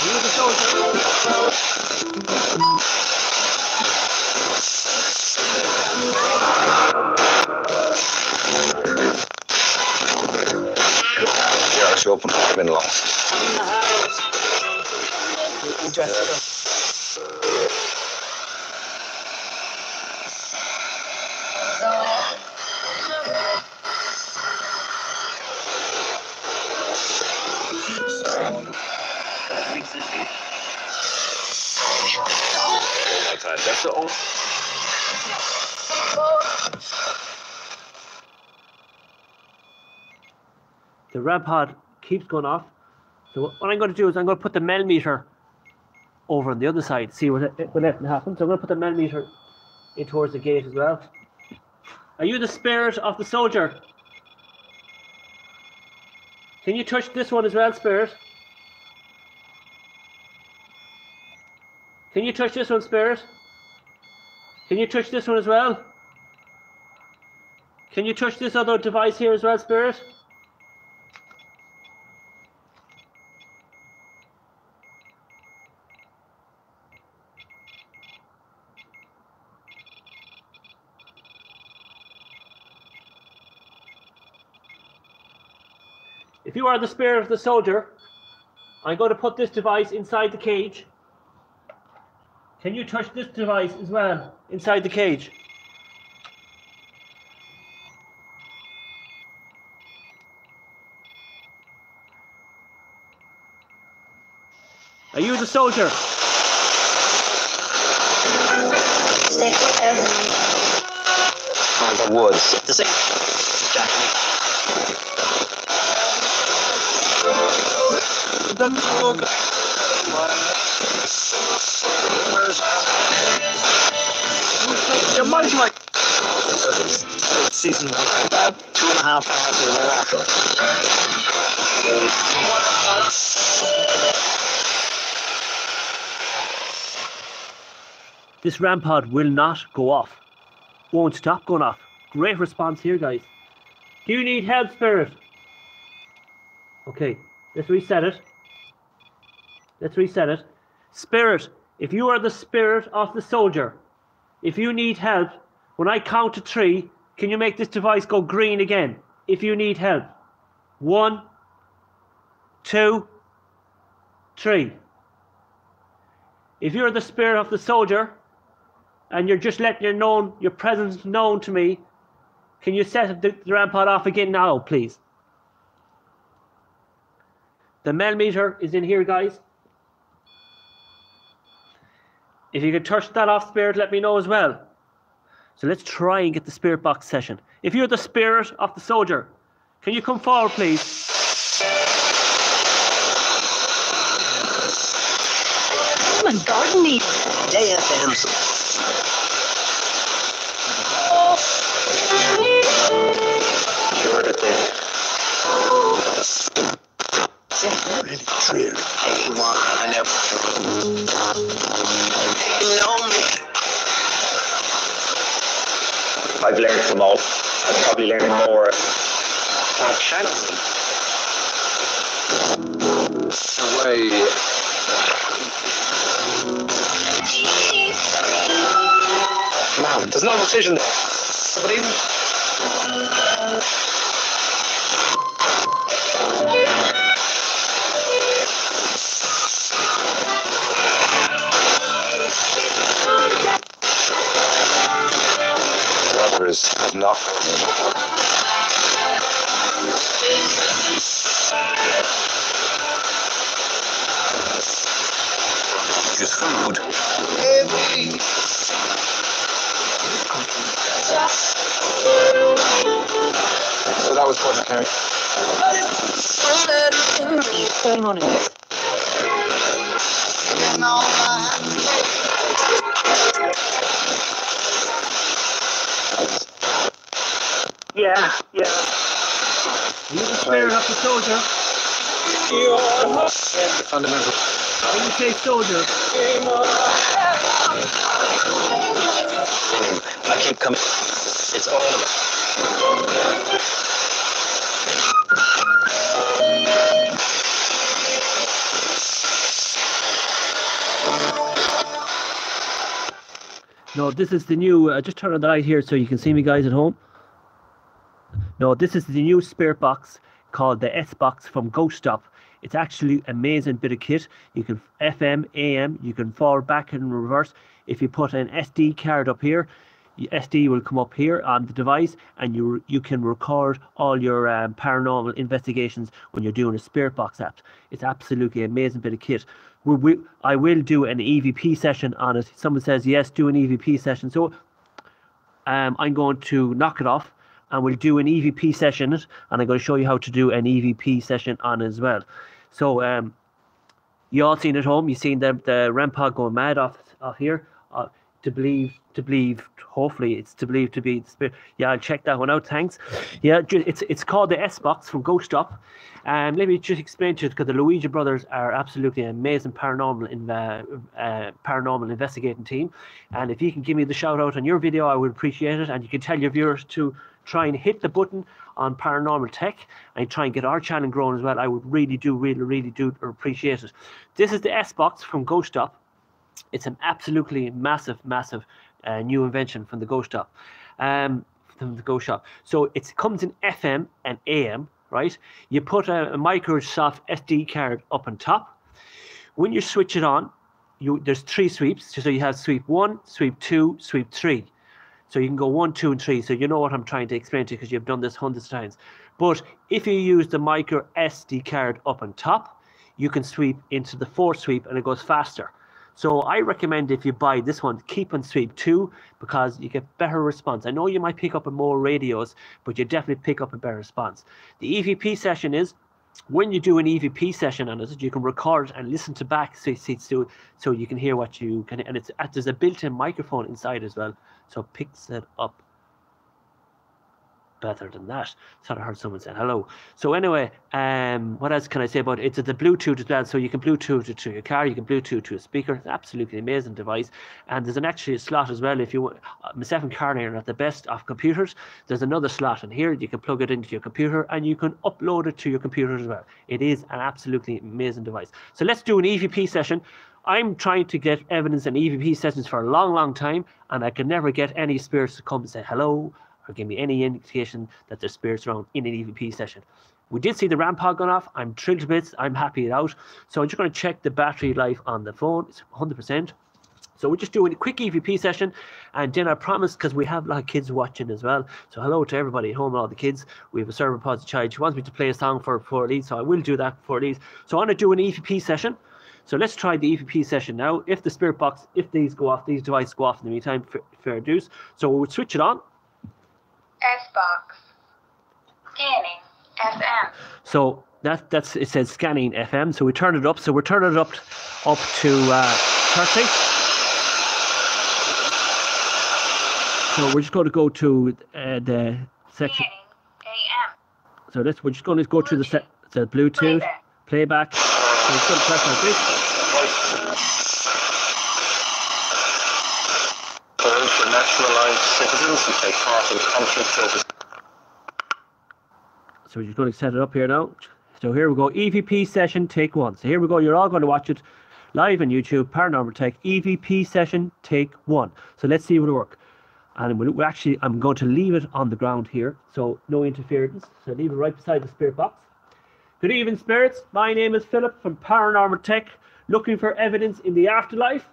You the Yeah, it's open. I've been lost. That's all. The RAM pod keeps going off. So what I'm going to do is I'm going to put the millimeter over on the other side, see what happens. So I'm going to put the millimeter in towards the gate as well. Are you the spirit of the soldier? Can you touch this one as well, spirit? Can you touch this one, spirit? Can you touch this one as well? Can you touch this other device here as well, spirit? If you are the spirit of the soldier, I'm going to put this device inside the cage. Can you touch this device as well inside the cage? Are you the soldier? stay forever. The woods. The same. Your mind's like season 1, about 2.5 hours thereafter. This RAM pod will not go off. Won't stop going off. Great response here, guys. Do you need help, Spirit? Okay, let's reset it. Let's reset it. Spirit, if you are the spirit of the soldier, if you need help, when I count to 3, can you make this device go green again? If you need help. 1, 2, 3. If you're the spirit of the soldier, and you're just letting your presence known to me, can you set the RAM pod off again now, please? The millimeter is in here, guys. If you could touch that off, Spirit, let me know as well. So let's try and get the spirit box session. If you're the spirit of the soldier, can you come forward, please? I'm a gardening. JFM. Sure thing. Really true. Hey, one, I never. You know me. I've learned from all. I've probably learned more. Channeling. Away. Man, there's no decision there. But even. Brothers have not. Just food. So that was what I carried. Yeah. Are you the spirit of the soldier? Fundamental. When you say soldier, I keep coming. It's all about. no, this is the new, just turn on the light here so you can see me, guys, at home. No, this is the new spirit box called the S box from Ghost Stop. It's actually an amazing bit of kit. You can FM, AM, you can forward, back and reverse. If you put an SD card up here, SD will come up here on the device, and you can record all your paranormal investigations when you're doing a spirit box app. It's absolutely amazing bit of kit. I will do an EVP session on it. Someone says yes, do an EVP session. So I'm going to knock it off, and we'll do an EVP session on it, and I'm going to show you how to do an EVP session on it as well. So you all seen at home, you seen the REM pod going mad off here. To believe, hopefully it's to believe to be the spirit. Yeah, I'll check that one out, thanks. Yeah, it's called the S box from Ghost Stop. Let me just explain to you, because the Luigi brothers are absolutely an amazing paranormal investigating team. And if you can give me the shout out on your video, I would appreciate it. And you can tell your viewers to try and hit the button on Paranormal Tech and try and get our channel growing as well. I would really do appreciate it. This is the S box from Ghost Stop. It's an absolutely massive new invention from the Ghost Shop. So it comes in FM and AM, right? You put a Microsoft SD card up on top. When you switch it on, there's 3 sweeps. So you have sweep 1, sweep 2, sweep 3. So you can go 1, 2, and 3. So you know what I'm trying to explain to you, because you've done this hundreds of times. But if you use the micro SD card up on top, you can sweep into the 4th sweep, and it goes faster. So I recommend, if you buy this one, keep on sweep 2, because you get better response. I know you might pick up on more radios, but you definitely pick up a better response. The EVP session is, when you do an EVP session on it, you can record and listen to back so you can hear what you can, and there's a built-in microphone inside as well, so it picks it up better than that. Thought I heard someone say hello. So anyway, what else can I say about it? It's the Bluetooth as well, so you can Bluetooth it to your car, you can Bluetooth to a speaker. It's absolutely amazing device. And there's actually a slot as well. If you want, myself and Karen are not the best of computers, there's another slot in here. You can plug it into your computer and you can upload it to your computer as well. It is an absolutely amazing device. So let's do an EVP session. I'm trying to get evidence in EVP sessions for a long time, and I can never get any spirits to come and say hello or give me any indication that there's spirits around in an EVP session. We did see the RAM pod going off. I'm thrilled to bits. I'm happy it out. So I'm just going to check the battery life on the phone. It's 100%. So we're just doing a quick EVP session, and then I promise, because we have a lot of kids watching as well. So hello to everybody at home, all the kids. We have a server pod child. She wants me to play a song for Elise, so I will do that for Elise. So I'm going to do an EVP session. So let's try the EVP session now. If the spirit box, if these go off, these devices go off in the meantime, fair dues. So we'll switch it on. S-Box. Scanning FM. So that's it says scanning FM. So we turn it up. So we're turning it up to 30. So we're just going to go to the section. Scanning AM. So we're just going to go to the Bluetooth playback. So it's going to press like this. For naturalized citizens who take part in conflict over. So we're just going to set it up here now. So here we go. EVP session take 1. So here we go. You're all going to watch it live on YouTube. Paranormal Tech EVP session take 1. So let's see if it'll work. And I'm going to leave it on the ground here, so no interference. So leave it right beside the spirit box. Good evening, spirits. My name is Philip from Paranormal Tech, looking for evidence in the afterlife.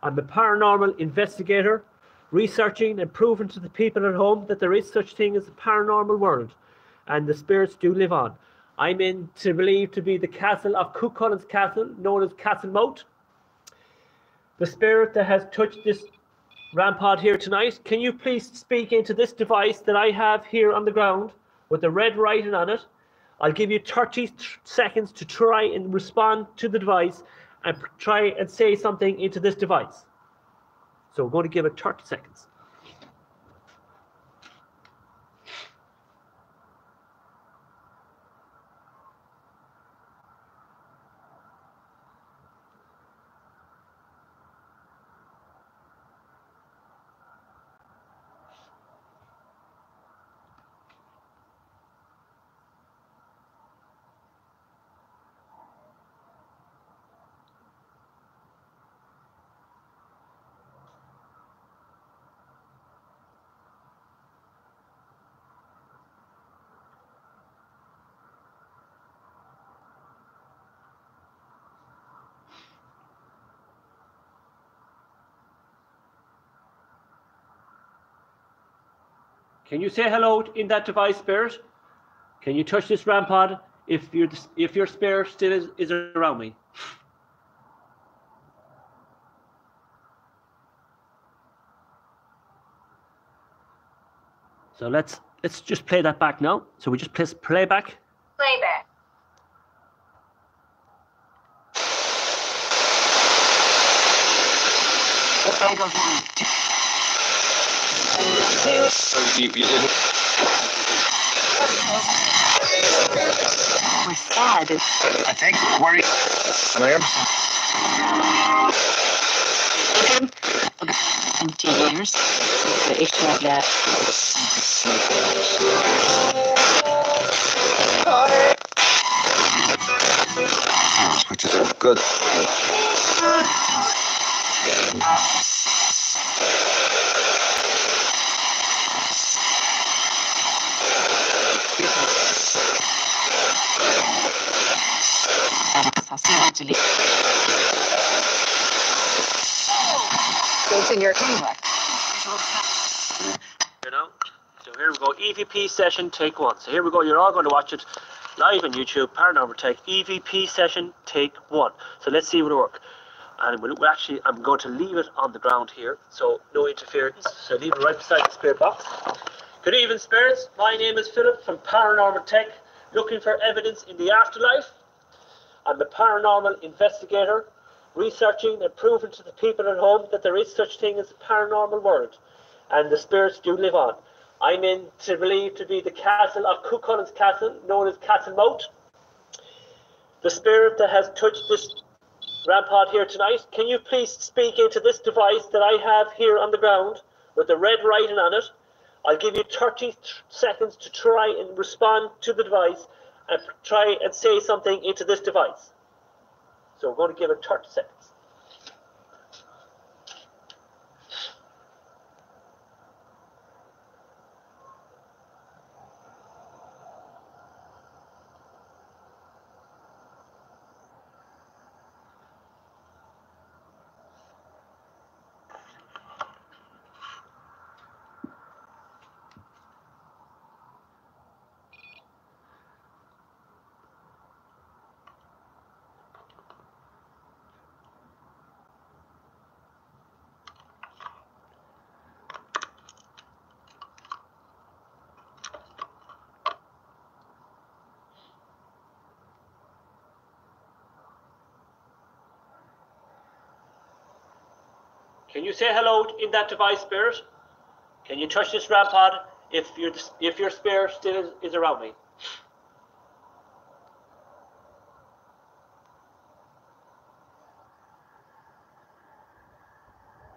I'm a paranormal investigator, researching and proving to the people at home that there is such thing as a paranormal world, and the spirits do live on. I'm believed to be the castle of CÚ CHULAINN's castle, known as Castle Moat. The spirit that has touched this rampart here tonight, can you please speak into this device that I have here on the ground with the red writing on it? I'll give you 30 seconds to try and respond to the device and try and say something into this device. So we're going to give it 30 seconds. Can you say hello in that device, spirit? Can you touch this rampart if your spirit still is around me? So let's just play that back now. So we just press playback. Playback. So you didn't. We're sad. I think worry. And I am. 20 years. إيش هذا؟ Which is good. Goes in your handbag. You know? So here we go. EVP session take 1. So here we go. You're all going to watch it live on YouTube. Paranormal Tech EVP session take 1. So let's see if it'll work. And I'm going to leave it on the ground here, so no interference. So leave it right beside the spirit box. Good evening, spirits. My name is Philip from Paranormal Tech, looking for evidence in the afterlife. I'm a paranormal investigator, researching and proving to the people at home that there is such thing as a paranormal world, and the spirits do live on. I'm believed to be the castle of CÚ CHULAINN's castle, known as Castle Moat. The spirit that has touched this rampart here tonight, can you please speak into this device that I have here on the ground with the red writing on it? I'll give you 30 seconds to try and respond to the device and try and say something into this device. So we're going to give it 30 seconds. Can you say hello in that device, Spirit? Can you touch this RAM pod if your spirit still is around me?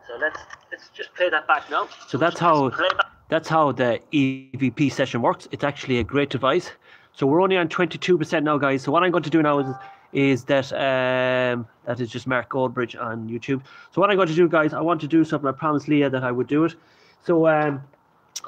So let's just play that back now. So that's how the EVP session works. It's actually a great device. So we're only on 22% now, guys. So what I'm going to do now is that that is just Mark Goldbridge on YouTube. So what I'm going to do, guys, I want to do something. I promised Leah that I would do it. So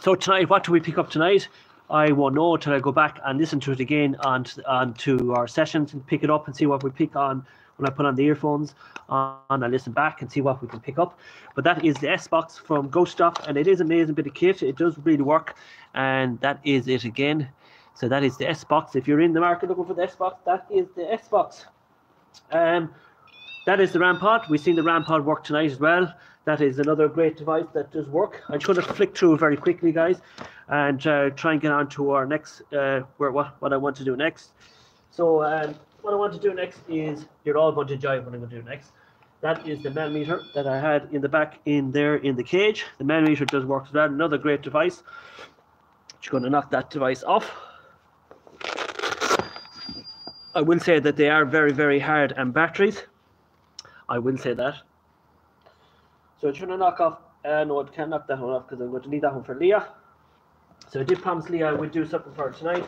so tonight, what do we pick up tonight? I won't know until I go back and listen to it again onto our sessions and pick it up and see what we pick on when I put on the earphones and I listen back and see what we can pick up. But that is the S-Box from Ghost Stop, and it is an amazing bit of kit. It does really work, and that is it again. So that is the S-Box. If you're in the market looking for the S-Box, that is the S-Box. That is the RAM pod. We've seen the RAM pod work tonight as well. That is another great device that does work. I'm just going to flick through it very quickly, guys, and try and get on to our next, what I want to do next. So what I want to do next is, you're all going to enjoy what I'm going to do next. That is the millimeter that I had in the back in there in the cage. The millimeter does work as well. Another great device. Just going to knock that device off. I will say that they are very, very hard on batteries. I will say that. So I'm trying to knock off. No, I can't knock that one off because I'm going to need that one for Leah. So I did promise Leah I would do something for her tonight.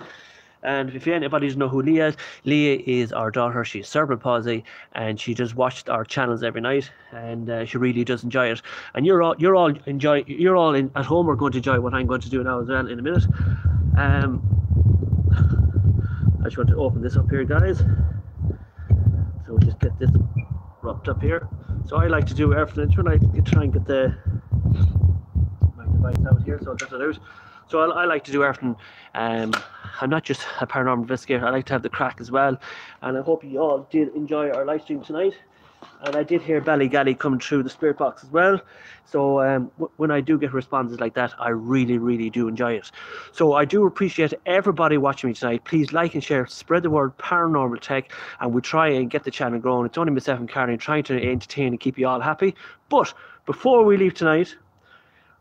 And if anybody doesn't know who Leah is, Leah is our daughter. She's cerebral palsy, and she just watched our channels every night, and she really does enjoy it. And you're all at home are going to enjoy what I'm going to do now as well in a minute. I just want to open this up here, guys. So we'll just get this wrapped up here. So I like to do everything. Try and get my device out here, so I'll get it out. So I like to do everything. I'm not just a paranormal investigator. I like to have the crack as well. And I hope you all did enjoy our live stream tonight. And I did hear Ballygally coming through the spirit box as well. So when I do get responses like that, I really, really do enjoy it. So I do appreciate everybody watching me tonight. Please like and share, spread the word paranormal tech, and we'll try and get the channel growing. It's only myself and Karen trying to entertain and keep you all happy. But before we leave tonight,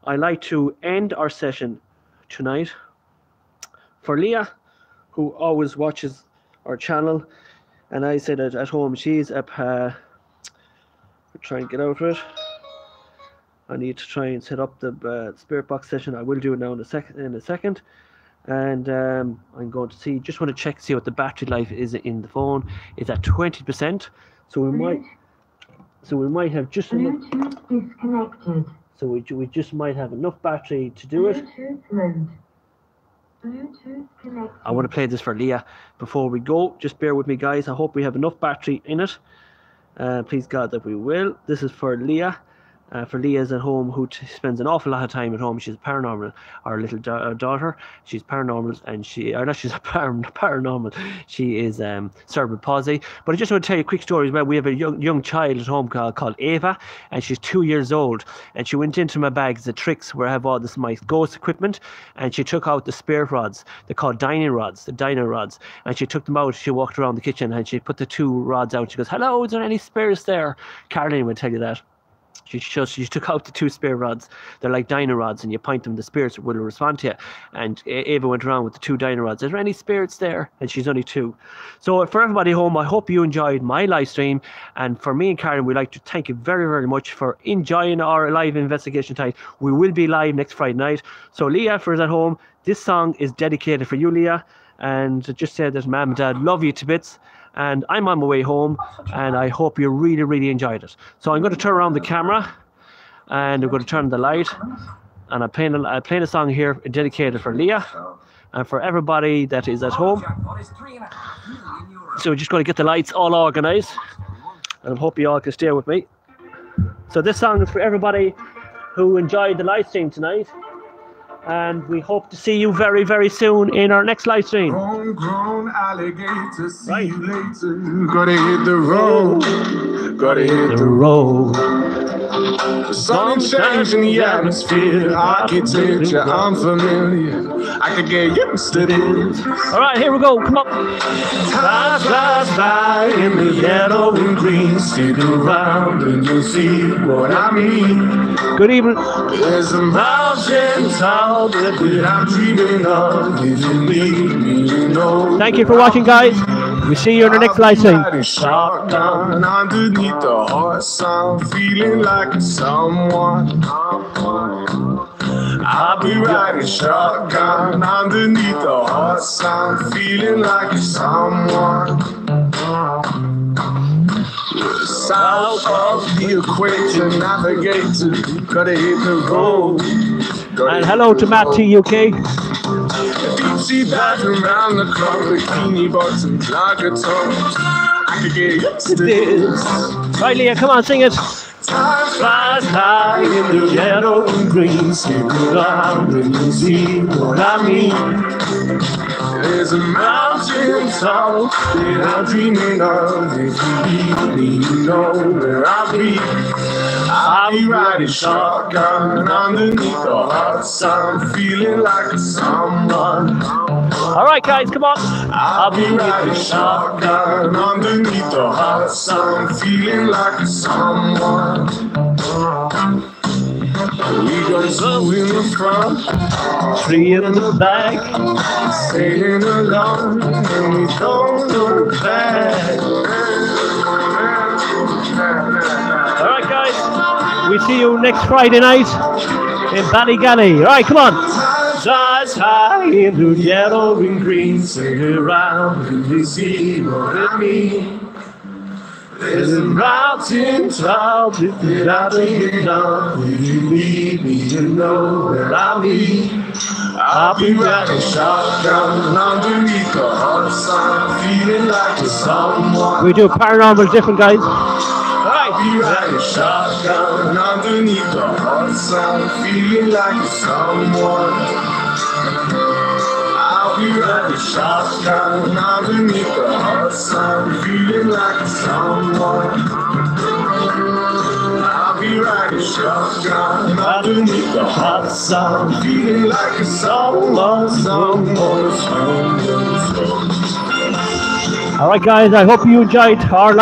I like to end our session tonight for Leah, who always watches our channel. And I said that at home she's a try and get out of it. I need to try and set up the spirit box session. I will do it now in a second. And I'm going to see, just want to check, see what the battery life is in the phone. It's at 20%. So we might have just enough. Bluetooth disconnected. So we just might have enough battery to do it. Bluetooth mode. Bluetooth connected. I want to play this for Leah before we go. Just bear with me, guys. I hope we have enough battery in it. Please God that we will. This is for Leah. For Leah's at home, who spends an awful lot of time at home. She's paranormal. Our little daughter, she's paranormal, and she's paranormal. She is cerebral palsy. But I just want to tell you a quick story as well. We have a young child at home called Ava, and she's 2 years old. And she went into my bags of tricks where I have all this my ghost equipment, and she took out the spirit rods. They're called dining rods, the diner rods. And she took them out. She walked around the kitchen and she put the 2 rods out. She goes, "Hello, is there any spirits there?" Caroline would tell you that. She took out the 2 spirit rods. They're like diner rods, and you point them, the spirits will respond to you. And Ava went around with the 2 diner rods. Is there any spirits there? And she's only 2. So for everybody home, I hope you enjoyed my live stream. And for me and Karen, we'd like to thank you very, very much for enjoying our live investigation tonight. We will be live next Friday night. So Leah, for us at home, this song is dedicated for you, Leah. And just say that Mum and Dad love you to bits. And I'm on my way home, and I hope you really, really enjoyed it. So I'm going to turn around the camera, and I'm going to turn the light, and I'm playing a song here dedicated for Leah and for everybody that is at home. So we're just going to get the lights all organised, and I hope you all can stay with me. So this song is for everybody who enjoyed the live stream tonight. And we hope to see you very, very soon in our next live stream. Homegrown alligator, see you later. Gotta hit the road. Gotta hit the road. The sun shines in the atmosphere, architecture unfamiliar. I could get used to this. All right, here we go. Come on. Time flies by in the yellow and green. Stick around and you'll see what I mean. Good evening. There's a mountain top that I'm dreaming of. If you need me, you know. Thank you for watching, guys. We see you in the next live stream. Shotgun underneath the horse, I'm feeling like someone. I'll be riding shotgun underneath the horse, I'm feeling like someone. South of the equator, navigator, gotta hit the road. And hello to Matt TUK. Deep sea dives around the clock, bikini bottoms, lager tops. I could get used to this. Right, Leah, come on, sing it. Time flies high in the yellow and green. Stick around and you see what I mean. There's a mountain top that I'm dreaming of. If you need me, you know where I'll be. I'll be riding shotgun underneath the hot sun, feeling like someone. All right, guys, come on. I'll be riding shotgun underneath the hot sun, feeling like someone. We got two in the front, 3 in the back. sailing along, and we don't look back. All right, guys. We see you next Friday night in Ballygally. All right, come on. Flies high in the yellow and green, sing around and you see what I mean. There's a mountain top that I dream of. If you need me, you know where I'll be. I'll be riding shotgun underneath the hot sun, feeling like someone. We do paranormal different, guys. I'll be riding shotgun underneath the hot sun, feeling like someone. I'll be riding shotgun underneath the hot sun, feeling like someone. I'll be riding shotgun underneath the hot sun, feeling like someone, someone. All right, guys. I hope you enjoyed our